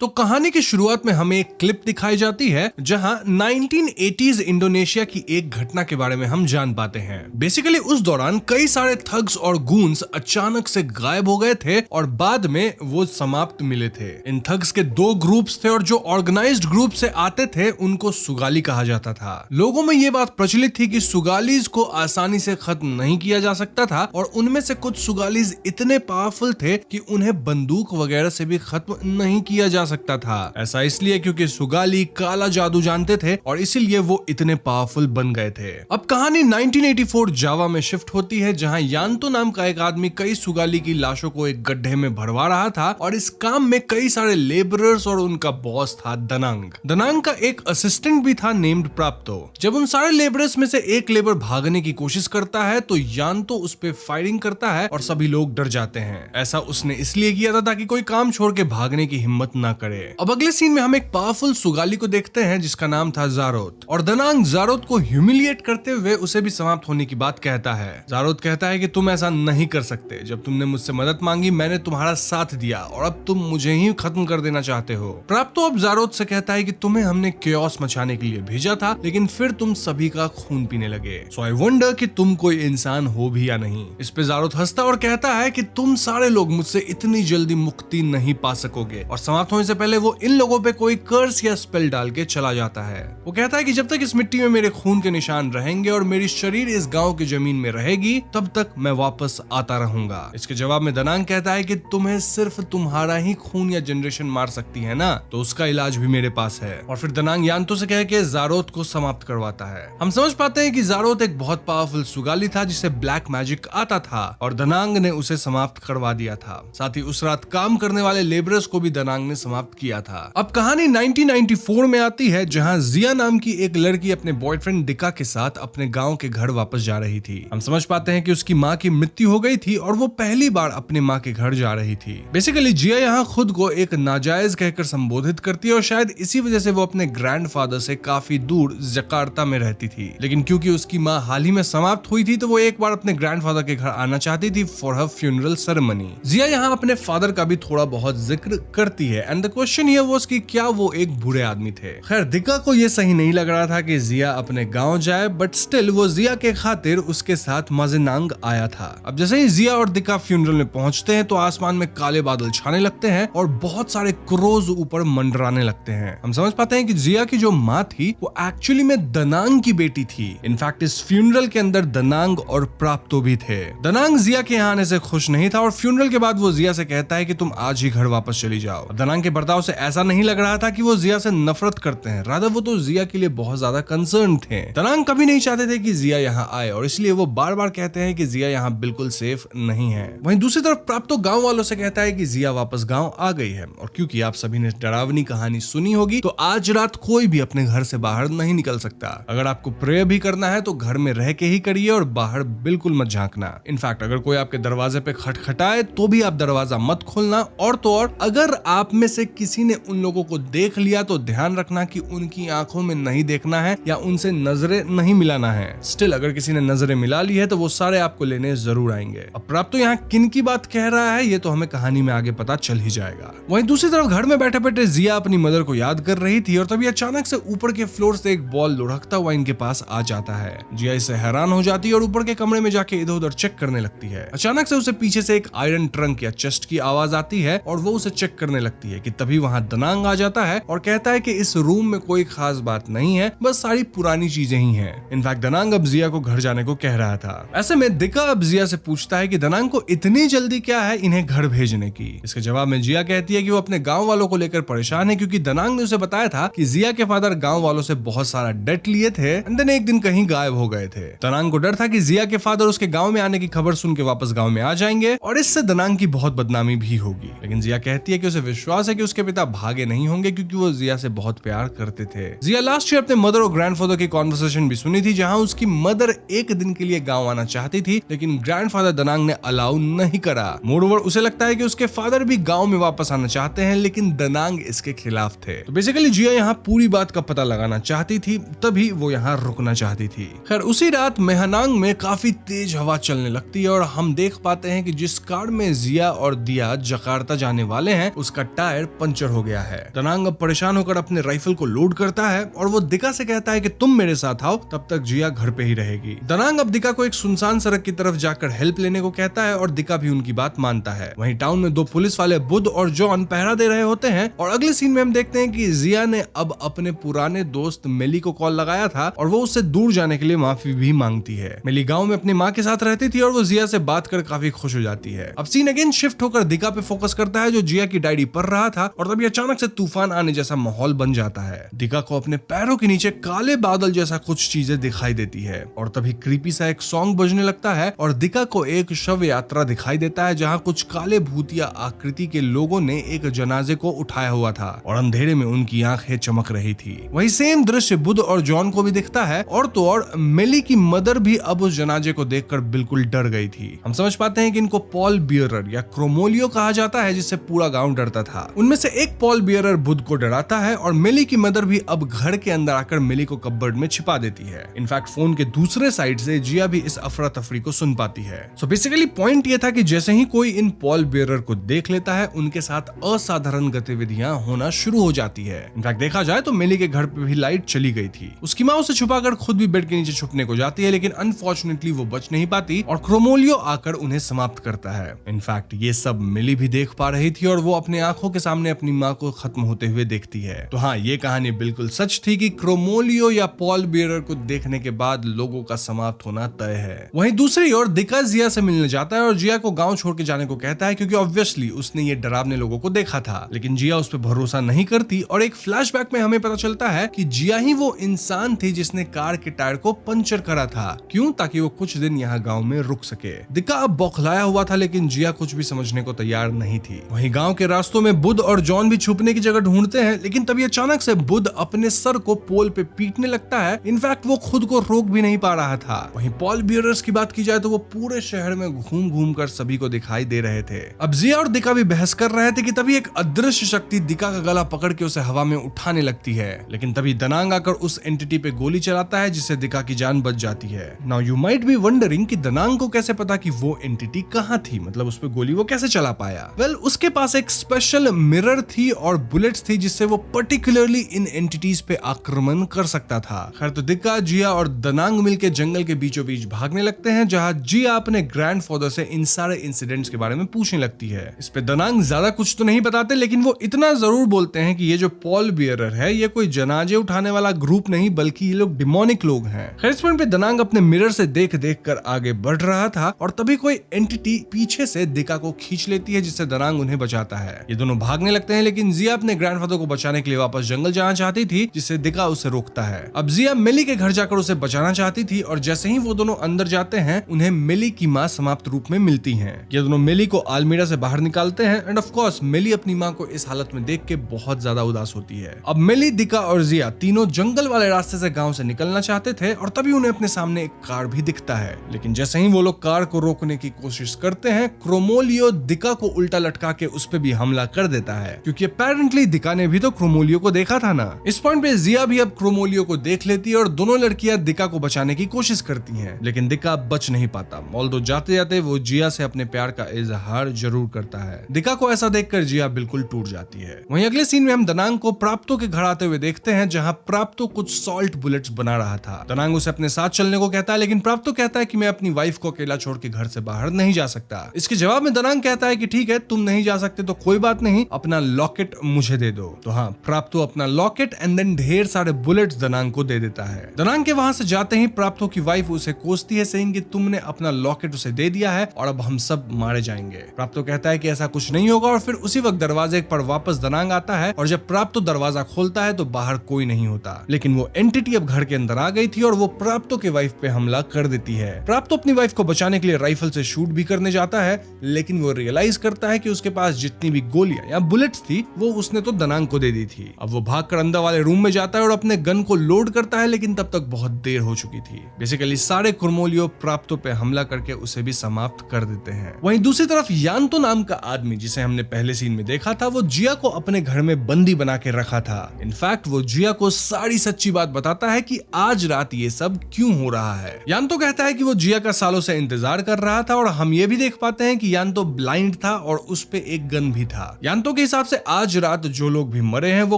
तो कहानी की शुरुआत में हमें एक क्लिप दिखाई जाती है जहां 1980s इंडोनेशिया की एक घटना के बारे में हम जान पाते हैं। बेसिकली उस दौरान कई सारे थग्स और गूंस अचानक से गायब हो गए थे और बाद में वो समाप्त मिले थे। इन थग्स के दो ग्रुप्स थे और जो ऑर्गेनाइज्ड ग्रुप से आते थे उनको सुगाली कहा जाता था। लोगों में ये बात प्रचलित थी कि सुगालीज को आसानी से खत्म नहीं किया जा सकता था और उनमें से कुछ सुगालीज इतने पावरफुल थे कि उन्हें बंदूक वगैरह से भी खत्म नहीं किया जा सकता था। ऐसा इसलिए क्योंकि सुगाली काला जादू जानते थे और इसीलिए वो इतने पावरफुल बन गए थे। अब कहानी 1984 जावा में शिफ्ट होती है जहां यान्तो नाम का एक आदमी कई सुगाली की लाशों को एक गड्ढे में भरवा रहा था और इस काम में कई सारे लेबरर्स और उनका बॉस था दनांग। दनांग का एक असिस्टेंट भी था नेम्ड प्राप्तो। जब उन सारे लेबरर्स में से एक लेबर भागने की कोशिश करता है तो यान्तो उस पे फायरिंग करता है और सभी लोग डर जाते हैं। ऐसा उसने इसलिए किया था ताकि कोई काम छोड़ के भागने की हिम्मत ना करे। अब अगले सीन में हम एक पावरफुल सुगाली को देखते हैं जिसका नाम था जारोत और दनांग जारोत को ह्यूमिलिएट करते हुए उसे भी समाप्त होने की बात कहता है। जारोत कहता है कि तुम ऐसा नहीं कर सकते, जब तुमने मुझसे मदद मांगी मैंने तुम्हारा साथ दिया और अब तुम मुझे ही खत्म कर देना चाहते हो। प्राप्तो अब जारोत से कहता है कि तुम्हें हमने क्योस मचाने के लिए भेजा था लेकिन फिर तुम सभी का खून पीने लगे, सो आई वंडर कि तुम कोई इंसान हो भी या नहीं। इस पे जारोत हंसता और कहता है कि तुम सारे लोग मुझसे इतनी जल्दी मुक्ति नहीं पा सकोगे और समाप्त होने से पहले वो इन लोगों पे कोई कर्स या स्पेल डाल के चला जाता है। वो कहता है कि जब तक इस मिट्टी में मेरे खून के निशान रहेंगे और मेरी शरीर इस गांव की जमीन में रहेगी तब तक मैं वापस आता रहूंगा। इसके जवाब में दनांग कहता है कि तुम्हें सिर्फ तुम्हारा ही खून या जनरेशन मार सकती है ना, तो उसका इलाज भी मेरे पास है। और फिर दनांग यान्तो से कह के जारोत को समाप्त करवाता है। हम समझ पाते हैं कि जारोत एक बहुत पावरफुल सुगाली था जिसे ब्लैक मैजिक आता था और दनांग ने उसे समाप्त करवा दिया था। साथ ही उस रात काम करने वाले लेबरर्स को भी दनांग ने समाप्त किया था। अब कहानी 1994 में आती है जहां जिया नाम की एक लड़की अपने बॉयफ्रेंड डिका के साथ अपने गांव के घर वापस जा रही थी। हम समझ पाते हैं कि उसकी माँ की मृत्यु हो गई थी और वो पहली बार अपने माँ के घर जा रही थी। बेसिकली जिया यहाँ खुद को एक नाजायज कहकर संबोधित करती है और शायद इसी वजह से वो अपने ग्रैंडफादर से काफी दूर जकार्ता में रहती थी। लेकिन क्योंकि उसकी माँ हाल ही में समाप्त हुई थी तो वो एक बार अपने ग्रैंडफादर के घर आना चाहती थी फॉर हर फ्यूनरल सेरेमनी। जिया यहाँ अपने फादर का भी थोड़ा बहुत जिक्र करती है and and the question here was कि क्या वो एक बुरे आदमी थे। खैर दिका को ये सही नहीं लग रहा था कि जिया अपने गांव जाए, बट स्टिल वो जिया के खातिर उसके साथ माजिनांग आया था। अब जैसे ही जिया और दिका फ्यूनरल में पहुंचते हैं तो आसमान में काले बादल छाने लगते हैं और बहुत सारे क्रोज ऊपर मंडराने लगते हैं। हम समझ पाते हैं कि जिया की जो माँ थी वो एक्चुअली में दनांग की बेटी थी। इनफैक्ट इस फ्यूनरल के अंदर दनांग और प्राप्तो भी थे। दनांग जिया के यहाँ आने से खुश नहीं था और फ्यूनरल के बाद वो जिया से कहता है कि तुम आज ही घर वापस चली जाओ। दनांग के बर्ताव से ऐसा नहीं लग रहा था कि वो जिया से नफरत करते हैं, रादर वो तो जिया के लिए बहुत ज्यादा कंसर्न थे। दनांग कभी नहीं चाहते थे कि जिया यहाँ आए और इसलिए वो बार बार कहते हैं कि जिया यहाँ बिल्कुल सेफ नहीं है। वहीं दूसरी तरफ प्राप्तो गांव वालों से कहता है कि जिया वापस गांव आ गई है और क्योंकि आप सभी ने डरावनी कहानी सुनी होगी तो आज रात कोई भी अपने घर से बाहर नहीं निकल सकता। अगर आपको प्रे भी करना है तो घर में रह के ही करिए और बाहर बिल्कुल मत झांकना। इनफैक्ट अगर कोई आपके दरवाजे पे खटखटाए तो भी आप दरवाजा मत खोलना, और तो और अगर आप में से किसी ने उन लोगों को देख लिया तो ध्यान रखना कि उनकी आंखों में नहीं देखना है या उनसे नजरें नहीं मिलाना है। स्टिल अगर किसी ने नजरें मिला ली है तो वो सारे आपको लेने जरूर आएंगे। अब प्राप्तो यहाँ किन की बात कह रहा है ये तो हमें कहानी में आगे पता चल ही जाएगा। वहीं दूसरी तरफ घर में बैठे बैठे जिया अपनी मदर को याद कर रही थी और तभी अचानक से ऊपर के फ्लोर से एक बॉल लुढ़कता हुआ इनके पास आ जाता है। जिया इससे हैरान हो जाती है और ऊपर के कमरे में जाके इधर उधर चेक करने लगती है। अचानक से उसे पीछे से एक आयरन ट्रंक या चेस्ट की आवाज आती है और वो उसे चेक करने लगती है कि तभी वहां दनांग आ जाता है और कहता है कि इस रूम में कोई खास बात नहीं है, बस सारी पुरानी चीजें ही हैं। इनफैक्ट दनांग अब जिया को घर जाने को कह रहा था। ऐसे में दिका अब जिया से पूछता है कि दनांग को इतनी जल्दी क्या है इन्हें घर भेजने की। इसके जवाब में जिया कहती है कि वो अपने गांव वालों को लेकर परेशान है क्योंकि दनांग ने उसे बताया था कि जिया के फादर गांव वालों से बहुत सारा डेट लिए थे एंड देन एक दिन कहीं गायब हो गए थे। दनांग को डर था कि जिया के फादर उसके गांव में आने की खबर सुन के वापस गांव में आ जाएंगे और इससे दनांग की बहुत बदनामी भी होगी। लेकिन जिया कहती है कि उसे विश्वास है कि उसके पिता भागे नहीं होंगे क्योंकि वो जिया से बहुत प्यार करते थे। जिया लास्ट ईयर अपने मदर और ग्रैंडफादर की कॉन्वर्सेशन भी सुनी थी जहां उसकी मदर एक दिन के लिए गांव आना चाहती थी लेकिन ग्रैंडफादर दनांग ने अलाउ नहीं करा। मोरओवर उसे लगता है कि उसके फादर भी गांव में वापस आना चाहते हैं लेकिन दनांग इसके खिलाफ थे। तो बेसिकली जिया यहाँ पूरी बात का पता लगाना चाहती थी, तभी वो यहाँ रुकना चाहती थी। खैर उसी रात मेहनांग में काफी तेज हवा चलने लगती है और हम देख पाते हैं कि जिस कार में जिया और दिया जकार्ता जाने वाले हैं उसका टायर पंचर हो गया है। दनांग अब परेशान होकर अपने राइफल को लोड करता है और वो दिका से कहता है कि तुम मेरे साथ आओ, तब तक जिया घर पे ही रहेगी। दनांग अब दिका को एक सुनसान सड़क की तरफ जाकर हेल्प लेने को कहता है और दिका भी उनकी बात मानता है। वहीं टाउन में दो पुलिस वाले बुध और जॉन पहरा दे रहे होते हैं और अगले सीन में हम देखते हैं कि जिया ने अब अपने पुराने दोस्त मिली को कॉल लगाया था और वो उससे दूर जाने के लिए माफी भी मांगती है। मिली गांव में अपनी माँ के साथ रहती थी और वो जिया से बात कर काफी खुश हो जाती है। अब सीन अगेन शिफ्ट होकर दिका पे फोकस करता है जो जिया की डायरी पढ़ रहा था और तभी अचानक से तूफान आने जैसा माहौल बन जाता है। दिका को अपने पैरों के नीचे काले बादल जैसा कुछ चीजें दिखाई देती है और तभी क्रीपी सा एक सॉन्ग बजने लगता है और दिका को एक शव यात्रा दिखाई देता है जहाँ कुछ काले भूतिया आकृति के लोगों ने एक जनाजे को उठाया हुआ था और अंधेरे में उनकी आंखें चमक रही थी। वही सेम दृश्य बुध और जॉन को भी दिखता है और तो और मिली की मदर भी अब उस जनाजे को देखकर बिल्कुल डर गई थी। हम समझ पाते हैं कि इनको पॉल बियरर या क्रोमोलियो कहा जाता है जिससे पूरा गांव डरता था। उनमें से एक पॉल बियरर बुध को डराता है और मिली की मदर भी अब घर के अंदर आकर मिली को कपबोर्ड में छिपा देती है। इनफैक्ट फोन के दूसरे साइड से जिया भी इस अफरा तफरी को सुन पाती है। सो बेसिकली पॉइंट ये था कि जैसे ही कोई इन पॉल बियरर को देख लेता है उनके साथ असाधारण गतिविधियां होना शुरू हो जाती है। इनफैक्ट देखा जाए तो मिली के घर पे भी लाइट चली गई थी। उसकी माँ उसे छुपाकर खुद भी बेड के नीचे छुपने को जाती है लेकिन अनफॉर्चुनेटली वो बच नहीं पाती और क्रोमोलियो आकर उन्हें समाप्त करता है। इनफैक्ट ये सब मिली भी देख पा रही थी और वो अपने आंखों के सामने अपनी माँ को खत्म होते हुए देखती है। तो हाँ, ये कहानी बिल्कुल सच थी कि क्रोमोलियो या पॉल बियरर को देखने के बाद लोगों का समाप्त होना तय है। वहीं दूसरी ओर दिका जिया से मिलने जाता है और जिया को गांव छोड़ के जाने को कहता है क्योंकि ऑब्वियसली उसने ये डरावने लोगों को देखा था। लेकिन जिया उस पर भरोसा नहीं करती और एक फ्लैशबैक में हमें पता चलता है कि जिया ही वो इंसान थी जिसने कार के टायर को पंचर करा था। क्यों? ताकि वो कुछ दिन यहाँ गांव में रुक सके। दिका अब बौखलाया हुआ था लेकिन जिया कुछ भी समझने को तैयार नहीं थी। वहीं गांव के रास्तों में बुध और जॉन भी छुपने की जगह ढूंढते हैं लेकिन तभी अचानक से बुध अपने सर को पोल पे पीटने लगता है। इनफैक्ट वो खुद को रोक भी नहीं पा रहा था। वहीं पॉल बियरर्स की बात की जाए तो वो पूरे शहर में घूम घूम कर सभी को दिखाई दे रहे थे। अब जिया और दिका भी बहस कर रहे थे कि तभी एक अदृश्य शक्ति दिका का गला पकड़ के उसे हवा में उठाने लगती है। लेकिन तभी दनांग आकर उस एंटिटी पे गोली चलाता है जिससे दिका की जान बच जाती है। Now you might be wondering कि दनांग को कैसे पता कि वो एंटिटी कहाँ थी, मतलब उस पे गोली वो कैसे चला पाया। वेल, उसके पास एक स्पेशल मिरर थी और बुलेट्स थी जिससे वो पर्टिकुलरली इन एंटिटीज पे आक्रमण कर सकता था। खैर तो दिक्का, जिया और दनांग मिलके जंगल के बीचों बीच भागने लगते हैं, जहां जिया अपने ग्रैंडफादर से इन सारे इंसिडेंट्स के बारे में पूछने लगती है। इस पे दनांग ज्यादा कुछ तो नहीं बताते, लेकिन वो इतना जरूर बोलते हैं कि ये जो पॉल बियरर है ये कोई जनाजे उठाने वाला ग्रुप नहीं बल्कि ये लोग डिमोनिक लोग हैं। खैर इस पॉइंट पे दनांग अपने मिरर से देख देख कर आगे बढ़ रहा था और तभी कोई एंटिटी पीछे से दिक्का को खींच लेती है, जिससे दनांग उन्हें बचाता है। ये दोनों भागने लगते हैं, लेकिन जिया अपने ग्रैंडफादर को बचाने के लिए वापस जंगल जाना चाहती थी, जिससे दिक्का उसे रोकता है। अब जिया मिली के घर जाकर उसे बचाना चाहती थी और जैसे ही वो दोनों अंदर जाते हैं उन्हें मिली की माँ समाप्त रूप में मिलती है। ये दोनों मिली को अलमीरा से बाहर निकालते हैं एंड ऑफ कोर्स मिली अपनी माँ को इस हालत में देख के बहुत ज्यादा उदास होती है। अब मिली, दिक्का और जिया तीनों जंगल वाले रास्ते से गांव से निकलना चाहते थे और तभी उन्हें अपने सामने एक कार भी दिखता है, लेकिन जैसे ही वो लोग कार को रोकने की कोशिश करते हैं, क्रोमोलियो दिक्का को उल्टा लटका के उस पे भी हमला कर देता है, क्योंकि अपेरेंटली दिक्का ने भी तो क्रोमोलियो को देखा था ना। इस पॉइंट पे जिया भी अब क्रोमोलियो को देख लेती है और दोनों लड़कियां दिक्का को बचाने की कोशिश करती हैं, लेकिन दिक्का बच नहीं पाता। ऑल्दो जाते जाते वो जिया से अपने प्यार का इजहार जरूर करता है। दिक्का को ऐसा देखकर जिया बिल्कुल टूट जाती है। वहीं अगले सीन में हम दनांग को प्राप्तो के घर आते हुए देखते हैं, जहां प्राप्तो कुछ सॉल्ट बुलेट्स बना रहा था। दनांग उसे अपने साथ चलने को कहता है, लेकिन प्राप्तो कहता है कि मैं अपनी वाइफ को अकेला छोड़ के घर से बाहर नहीं जा सकता। इसके जवाब में दनांग कहता है कि ठीक है, तुम नहीं जा सकते तो कोई बात नहीं, अपना लॉकेट मुझे दे दो। तो हाँ, प्राप्तो अपना लॉकेट एंड देन ढेर सारे बुलेट्स दनांग को दे देता है। दनांग के वहां से जाते ही प्राप्तो की वाइफ उसे कोसती है, सेइंग कि तुमने अपना लॉकेट उसे दे दिया है और अब हम सब मारे जाएंगे। प्राप्तो कहता है कि ऐसा कुछ नहीं होगा और फिर उसी वक्त दरवाजे पर वापस दनांग आता है और जब प्राप्तो दरवाजा खोलता है तो बाहर कोई नहीं होता, लेकिन वो एंटिटी अब घर के अंदर आ गई थी और वो प्राप्तो के वाइफ पे हमला कर देती है। प्राप्तो अपनी वाइफ को बचाने के लिए राइफल से शूट भी करने जाता है, लेकिन वो रियलाइज करता है कि उसके पास जितनी भी गोलियां या बुलेट्स थी वो उसने तो दनांग को दे दी थी। अब वो भागकर अंदर वाले रूम में जाता है और अपने गन को लोड करता है, लेकिन तब तक बहुत देर हो चुकी थी। बेसिकली सारे क्रोमोलियो प्राप्तो पे हमला करके उसे भी समाप्त कर देते हैं। वहीं दूसरी तरफ यांतो नाम का आदमी, जिसे हमने पहले सीन में देखा था, वो जिया को अपने घर में बंदी बना के रखा था। इनफैक्ट वो जिया को सारी सच्ची बात बताता है कि आज रात ये सब क्यों हो रहा है। यांतो कहता है कि वो जिया का सालों से इंतजार कर रहा था और हम ये भी देख पाते हैं कि यांतो ब्लाइंड था और उस पे एक गन भी था। यांतो के हिसाब से आज रात जो लोग भी मरे हैं वो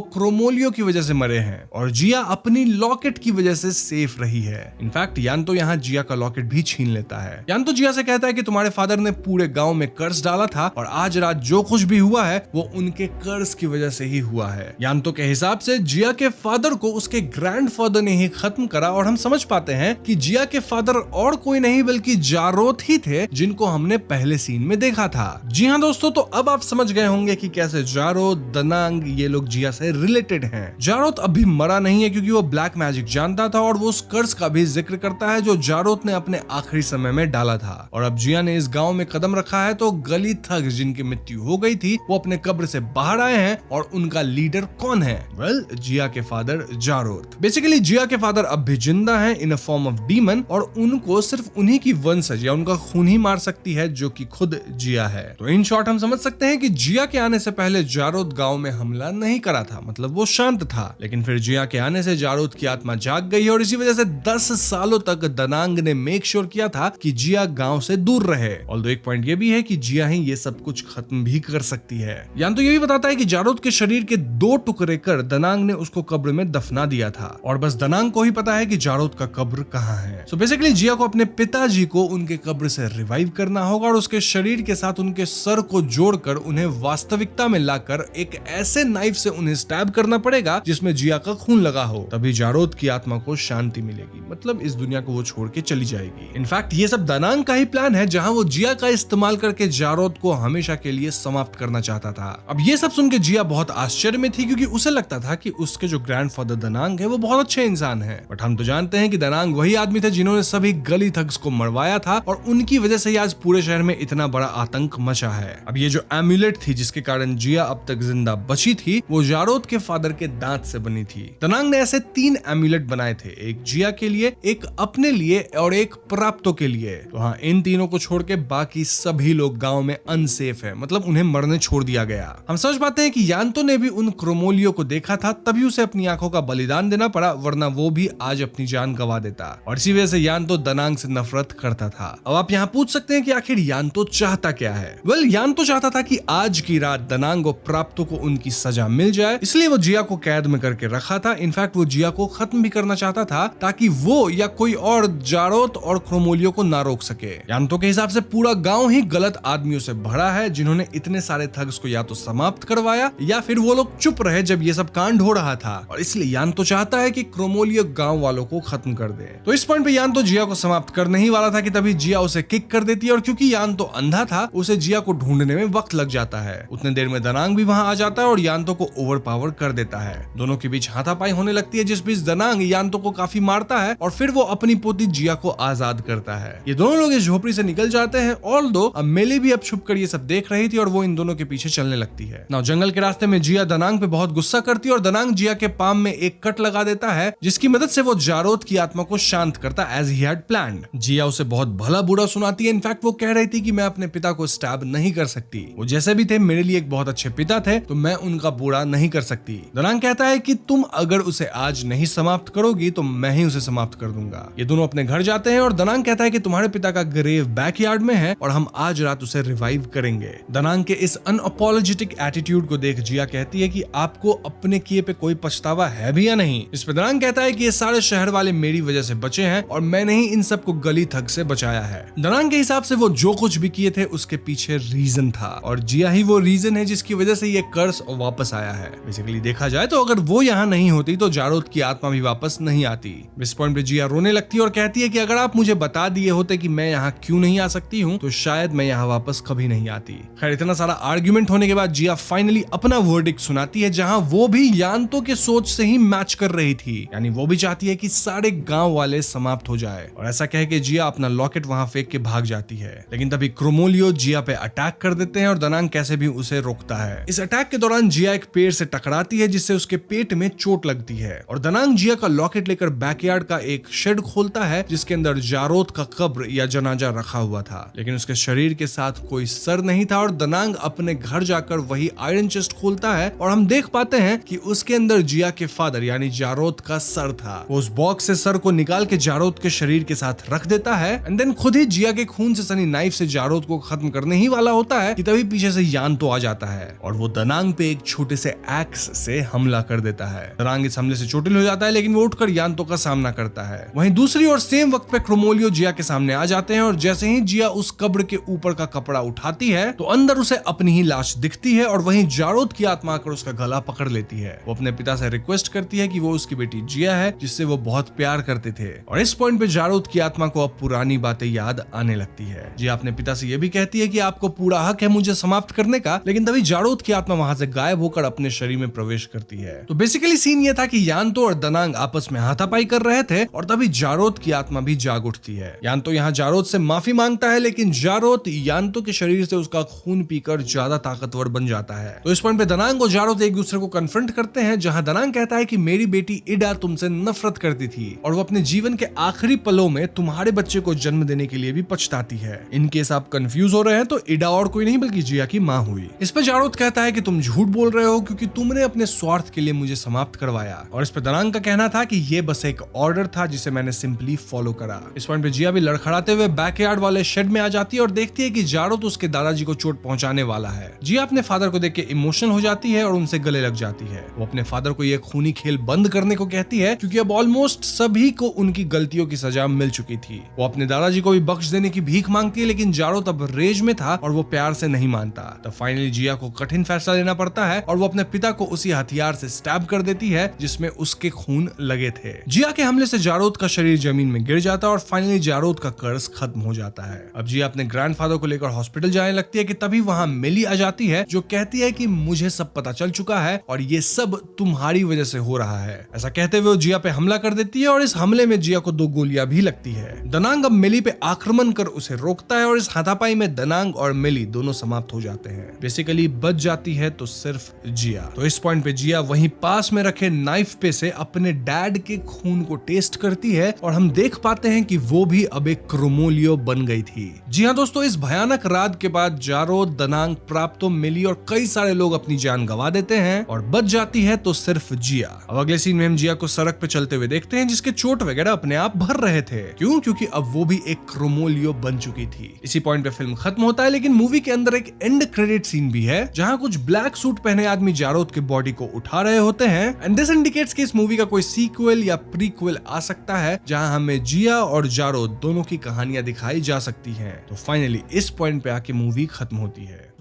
क्रोमोलियो की वजह से मरे हैं और जिया अपनी लॉकेट की वजह से सेफ रही है। इनफैक्ट यांतो यहाँ जिया का लॉकेट भी छीन लेता है। यांतो जिया से कहता है कि तुम्हारे फादर ने पूरे गांव में कर्ज डाला था और आज रात जो कुछ भी हुआ है वो उनके कर्ज की वजह से ही हुआ है। यांतो के हिसाब से जिया के फादर को उसके ग्रैंडफादर ने ही खत्म करा और हम समझ पाते हैं कि जिया के फादर और कोई नहीं बल्कि जारोथ ही थे, जिनको हमने पहले सीन में देखा था। जी हाँ दोस्तों, तो अब आप समझ गए होंगे कि कैसे जारोथ, दनांग ये लोग जिया से रिलेटेड हैं। जारोथ अभी मरा नहीं है क्योंकि वो ब्लैक मैजिक जानता था और वो उस कर्ज का भी जिक्र करता है जो जारोथ ने अपने आखिरी समय में डाला था। और अब जिया ने इस गांव में कदम रखा है तो गली थग जिनकी मृत्यु हो गई थी वो अपने कब्र से बाहर आए हैं और उनका लीडर कौन है? वेल, जिया के फादर जारोथ। बेसिकली जिया के फादर अब भी जिंदा हैं इन अ फॉर्म ऑफ डीमन और उनको सिर्फ उन्हीं की वंशज या उनका खून ही मार सकती है, जो कि खुद जिया है। तो इन शॉर्ट हम समझ सकते हैं कि जिया के आने से पहले जारोथ गांव में हमला नहीं करा था, मतलब वो शांत था, लेकिन फिर जिया के आने से जारोथ की आत्मा जाग गई और इसी वजह से 10 सालों तक दनांग ने मेक श्योर किया था कि जिया गांव से दूर रहे। ऑल्दो एक पॉइंट ये भी है कि जिया ही ये सब कुछ खत्म भी कर सकती है। यान तो ये भी बताता है कि जारोथ के शरीर के 2 टुकड़े कर दनांग ने उसको कब्र में दफना दिया था और बस दनांग को ही पता है कि जारोथ का कब्र कहाँ है। सो बेसिकली जिया को अपने पिताजी को उनके कब्र से रिवाइव करना होगा और उसके शरीर के साथ उनके सर को जोड़कर उन्हें वास्तविकता में लाकर एक ऐसे नाइफ से उन्हें स्टैब करना पड़ेगा जिसमें जिया का खून लगा हो, तभी जारोथ की आत्मा को शांति मिलेगी, मतलब इस दुनिया को वो छोड़ के चली जाएगी। इनफैक्ट ये सब दनांग का ही प्लान है, जहां वो जिया का इस्तेमाल करके जारोथ को हमेशा के लिए समाप्त करना चाहता था। अब ये सब सुन के जिया बहुत आश्चर्य में थी क्योंकि उसे लगता था कि उसके जो ग्रैंडफादर दनांग है वो बहुत अच्छे इंसान है, बट हम तो जानते हैं कि दनांग वही आदमी थे जिन्होंने सभी गली थग्स को मरवाया था और उनकी वजह से आज पूरे शहर में इतना बड़ा आतंक मचा है। अब ये जो एम्यूलेट थी जिसके कारण जिया अब तक जिंदा बची थी वो जारोथ के फादर के दांत से बनी थी। दनांग ने ऐसे 3 एम्यूलेट बनाए थे, एक जिया के लिए, एक अपने लिए और एक प्राप्तो के लिए। तो हाँ, इन तीनों को छोड़ के बाकी सभी लोग गांव में अनसेफ है, मतलब उन्हें मरने छोड़ दिया गया। हम समझ पाते हैं कि यांतो ने भी उन क्रोमोलियो को देखा था, तभी उसे अपनी आंखों का बलिदान देना पड़ा, वरना वो भी आज अपनी जान गंवा देता और इसी वजह से यांतो दनांग से नफरत करता था। अब आप यहाँ पूछ सकते हैं कि आखिर यांतो चाहता क्या है? वेल, यांतो चाहता था कि आज की रात दनांग और प्राप्तो को उनकी सजा मिल जाए, इसलिए वो जिया को कैद में करके रखा था। इनफैक्ट वो जिया को खत्म भी करना चाहता था ताकि वो या कोई और जारोथ और क्रोमोलियो को ना रोक सके। यान्तो के हिसाब से पूरा गांव ही गलत आदमियों से भरा है जिन्होंने इतने सारे थग्स को या तो समाप्त करवाया या फिर वो लोग चुप रहे जब ये सब कांड हो रहा था, और इसलिए यान्तो चाहता है कि क्रोमोलियो गांव वालों को खत्म कर दे। तो इस पॉइंट पे यान्तो जिया को समाप्त करने ही वाला था कि तभी जिया उसे किक कर देती है, और क्योंकि यान्तो अंधा था उसे जिया को ढूंढने में वक्त लग जाता है। उतने देर में दनांग भी वहां आ जाता है और यान्तो को ओवरपावर कर देता है। दोनों के बीच हाथापाई होने लगती है, जिस बीच दनांग यान्तो को काफी मारता है और फिर वो अपनी पोती जिया को आजाद करता है। ये दोनों लोग इस झोपड़ी से निकल जाते हैं, ऑल्दो अब मेली भी अब छुप कर ये सब देख रही थी और वो इन दोनों के पीछे चलने लगती है। नाउ जंगल के रास्ते में जिया दनांग पे बहुत गुस्सा करती है और दनांग जिया के पाम में एक कट लगा देता है, जिसकी मदद से वो जारोथ की आत्मा को शांत करता एज ही हैड प्लान्ड। जिया उसे बहुत भला बुरा सुनाती है। इनफैक्ट वो कह रही थी कि मैं अपने पिता को स्टैब नहीं कर सकती, वो जैसे भी थे मेरे लिए एक बहुत अच्छे पिता थे, तो मैं उनका बुरा नहीं कर सकती। दनांग कहता है कि तुम अगर उसे आज नहीं समाप्त करोगी तो मैं ही उसे समाप्त कर दूंगा। ये दोनों अपने घर जाते हैं और दनांग कहता है कि तुम्हारे पिता का ग्रेव बैकयार्ड में है और हम आज रात उसे रिवाइव करेंगे। दनांग के इस अनअपोलोजेटिक एटीट्यूड को देख जिया कहती है कि आपको अपने किए पे कोई पछतावा है भी या नहीं। इस पे दनांग कहता है कि ये सारे शहर वाले मेरी वजह से बचे हैं और मैंने ही इन सबको गली थग से बचाया है। दनांग के हिसाब से वो जो कुछ भी किए थे उसके पीछे रीजन था और जिया ही वो रीजन है जिसकी वजह से ये कर्स वापस आया है। बेसिकली देखा जाए तो अगर वो यहाँ नहीं होती तो जारोथ की आत्मा भी वापस नहीं आती। इस पॉइंट पे जिया रोने लगती है और कहती है कि अगर आप मुझे बता दिए होते कि मैं यहाँ क्यों नहीं आ सकती हूँ तो शायद मैं यहाँ वापस कभी नहीं आती। खैर इतना सारा आर्ग्यूमेंट होने के बाद जिया फाइनली अपना वर्डिक्ट सुनाती है, जहाँ वो भी यान्तो के सोच से ही मैच कर रही थी। यानी वो भी चाहती है कि सारे गांव वाले समाप्त हो जाए, और ऐसा कह के जिया अपना लॉकेट वहां फेंक के भाग जाती है। लेकिन तभी क्रोमोलियो जिया पे अटैक कर देते हैं और दनांग कैसे भी उसे रोकता है। इस अटैक के दौरान जिया एक पेड़ से टकराती है जिससे उसके पेट में चोट लगती है, और दनांग जिया का लॉकेट लेकर बैकयार्ड का एक शेड खोलता है जिसके अंदर जारोथ का कब्र या जनाजा रखा हुआ था, लेकिन उसके शरीर के साथ कोई सर नहीं था। और दनांग अपने घर जाकर वही आयरन चेस्ट खोलता है और हम देख पाते हैं कि उसके अंदर जिया के फादर यानी जारोथ का सर था। वो उस बॉक्स से सर को निकाल के जारोथ के शरीर के साथ रख देता है एंड देन खुद ही जिया के खून से सनी नाइफ से जारोथ को खत्म करने ही वाला होता है कि तभी पीछे से यान्तो आ जाता है और वो दनांग पे एक छोटे से एक्स से हमला कर देता है। दनांग इस हमले से चोटिल हो जाता है लेकिन वो उठकर यान्तो का सामना करता है। वहीं दूसरी ओर सेम वक्त पे क्रोमोलियो जिया के सामने आ जाते हैं और जैसे ही जिया उस कब्र के ऊपर का कपड़ा उठाती है तो अंदर उसे अपनी ही लाश दिखती है और वहीं जारोथ की आत्मा आकर उसका गला पकड़ लेती है। वो अपने पिता से रिक्वेस्ट करती है कि वो उसकी बेटी जिया है जिससे वो बहुत प्यार करते थे, और इस पॉइंट पे जारोथ की आत्मा को अब पुरानी बातें याद आने लगती है। जिया अपने पिता से ये भी कहती है कि आपको पूरा हक है मुझे समाप्त करने का, लेकिन तभी जारोथ की आत्मा वहां से गायब होकर अपने शरीर में प्रवेश करती है। तो बेसिकली सीन ये था कि यान्तो और दनांग आपस में हाथापाई कर रहे थे और तभी जारोथ की आत्मा भी जाग उठती है। यान्तो यहाँ जारोथ से माफी मांगता है लेकिन जारोथ यान्तो के शरीर से उसका खून पीकर ज्यादा ताकतवर बन जाता है। तो इस पॉइंट पे दनांग और जारोथ एक दूसरे को कन्फ्रंट करते हैं, जहां दनांग कहता है कि मेरी बेटी इडा तुमसे नफरत करती थी और वो अपने जीवन के आखिरी पलों में तुम्हारे बच्चे को जन्म देने के लिए भी पछताती है। इन केस आप कंफ्यूज हो रहे हैं तो इडा और कोई नहीं बल्कि जिया की माँ हुई। इस पे जारोथ कहता है कि तुम झूठ बोल रहे हो क्योंकि तुमने अपने स्वार्थ के लिए मुझे समाप्त करवाया, और इस पे दनांग का कहना था कि ये बस एक ऑर्डर था जिसे मैंने सिंपली फॉलो करा। इस पॉइंट पे जिया भी लड़खड़ाते हुए बैकयार्ड वाले शेड में आ जाती है और देखती है कि जारोथ उसके दादाजी को चोट पहुंचाने वाला है। जिया अपने फादर को देख के इमोशनल हो जाती है और उनसे गले लग जाती है। वो अपने फादर को ये खूनी खेल बंद करने को कहती है क्योंकि अब ऑलमोस्ट सभी को उनकी गलतियों की सजा मिल चुकी थी। वो अपने दादाजी को भी बख्श देने की भीख मांगती है लेकिन जारोथ अब रेज में था और वो प्यार से नहीं मानता। तब फाइनली जिया को कठिन फैसला लेना पड़ता है और वो अपने पिता को उसी हथियार से स्टैब कर देती है जिसमें उसके खून लगे थे। जिया के हमले से जारोथ का शरीर जमीन में गिर जाता है और फाइनली जारोथ का कर्ज खत्म हो जाता है। अब जिया अपने ग्रैंडफादर को लेकर हॉस्पिटल जाने लगती है कि तभी वहां मेली आ जाती है जो कहती है कि मुझे सब पता चल चुका है और ये सब तुम्हारी वजह से हो रहा है। ऐसा कहते हुए वो जिया पे हमला कर देती है और इस हमले में जिया को 2 गोलियां भी लगती है। दनांग अब मेली पे आक्रमण कर उसे रोकता है और इस हाथापाई में दनांग और मेली दोनों समाप्त हो जाते हैं। बेसिकली बच जाती है तो सिर्फ जिया। तो इस पॉइंट पे जिया वहीं पास में रखे नाइफ पे से अपने डैड के खून को टेस्ट करती है और हम देख पाते हैं कि वो भी अब एक क्रोमोलियो बन गई थी। जी हाँ दोस्तों, इस भयानक रात के बाद जारोथ, दनांग, प्राप्तो, मेली और कई सारे लोग अपनी जान गंवा देते हैं और बच जाती है तो सिर्फ जिया। अब अगले सीन में हम जिया को सड़क पे चलते हुए देखते हैं जिसके चोट वगैरह अपने आप भर रहे थे। क्यों? क्योंकि अब वो भी एक क्रोमोलियो बन चुकी थी। इसी पॉइंट पे फिल्म खत्म होता है लेकिन मूवी के अंदर एक एंड क्रेडिट सीन भी है है जहां कुछ ब्लैक सूट पहने आदमी जारोद के बॉडी को उठा रहे होते हैं एंड दिस इंडिकेट्स कि इस मूवी का कोई सीक्वल या प्रीक्वल आ सकता है जहां हमें जिया और जारोद दोनों की कहानियां दिखाई जा सकती हैं। तो फाइनली इस पॉइंट पे आके मूवी खत्म होती है।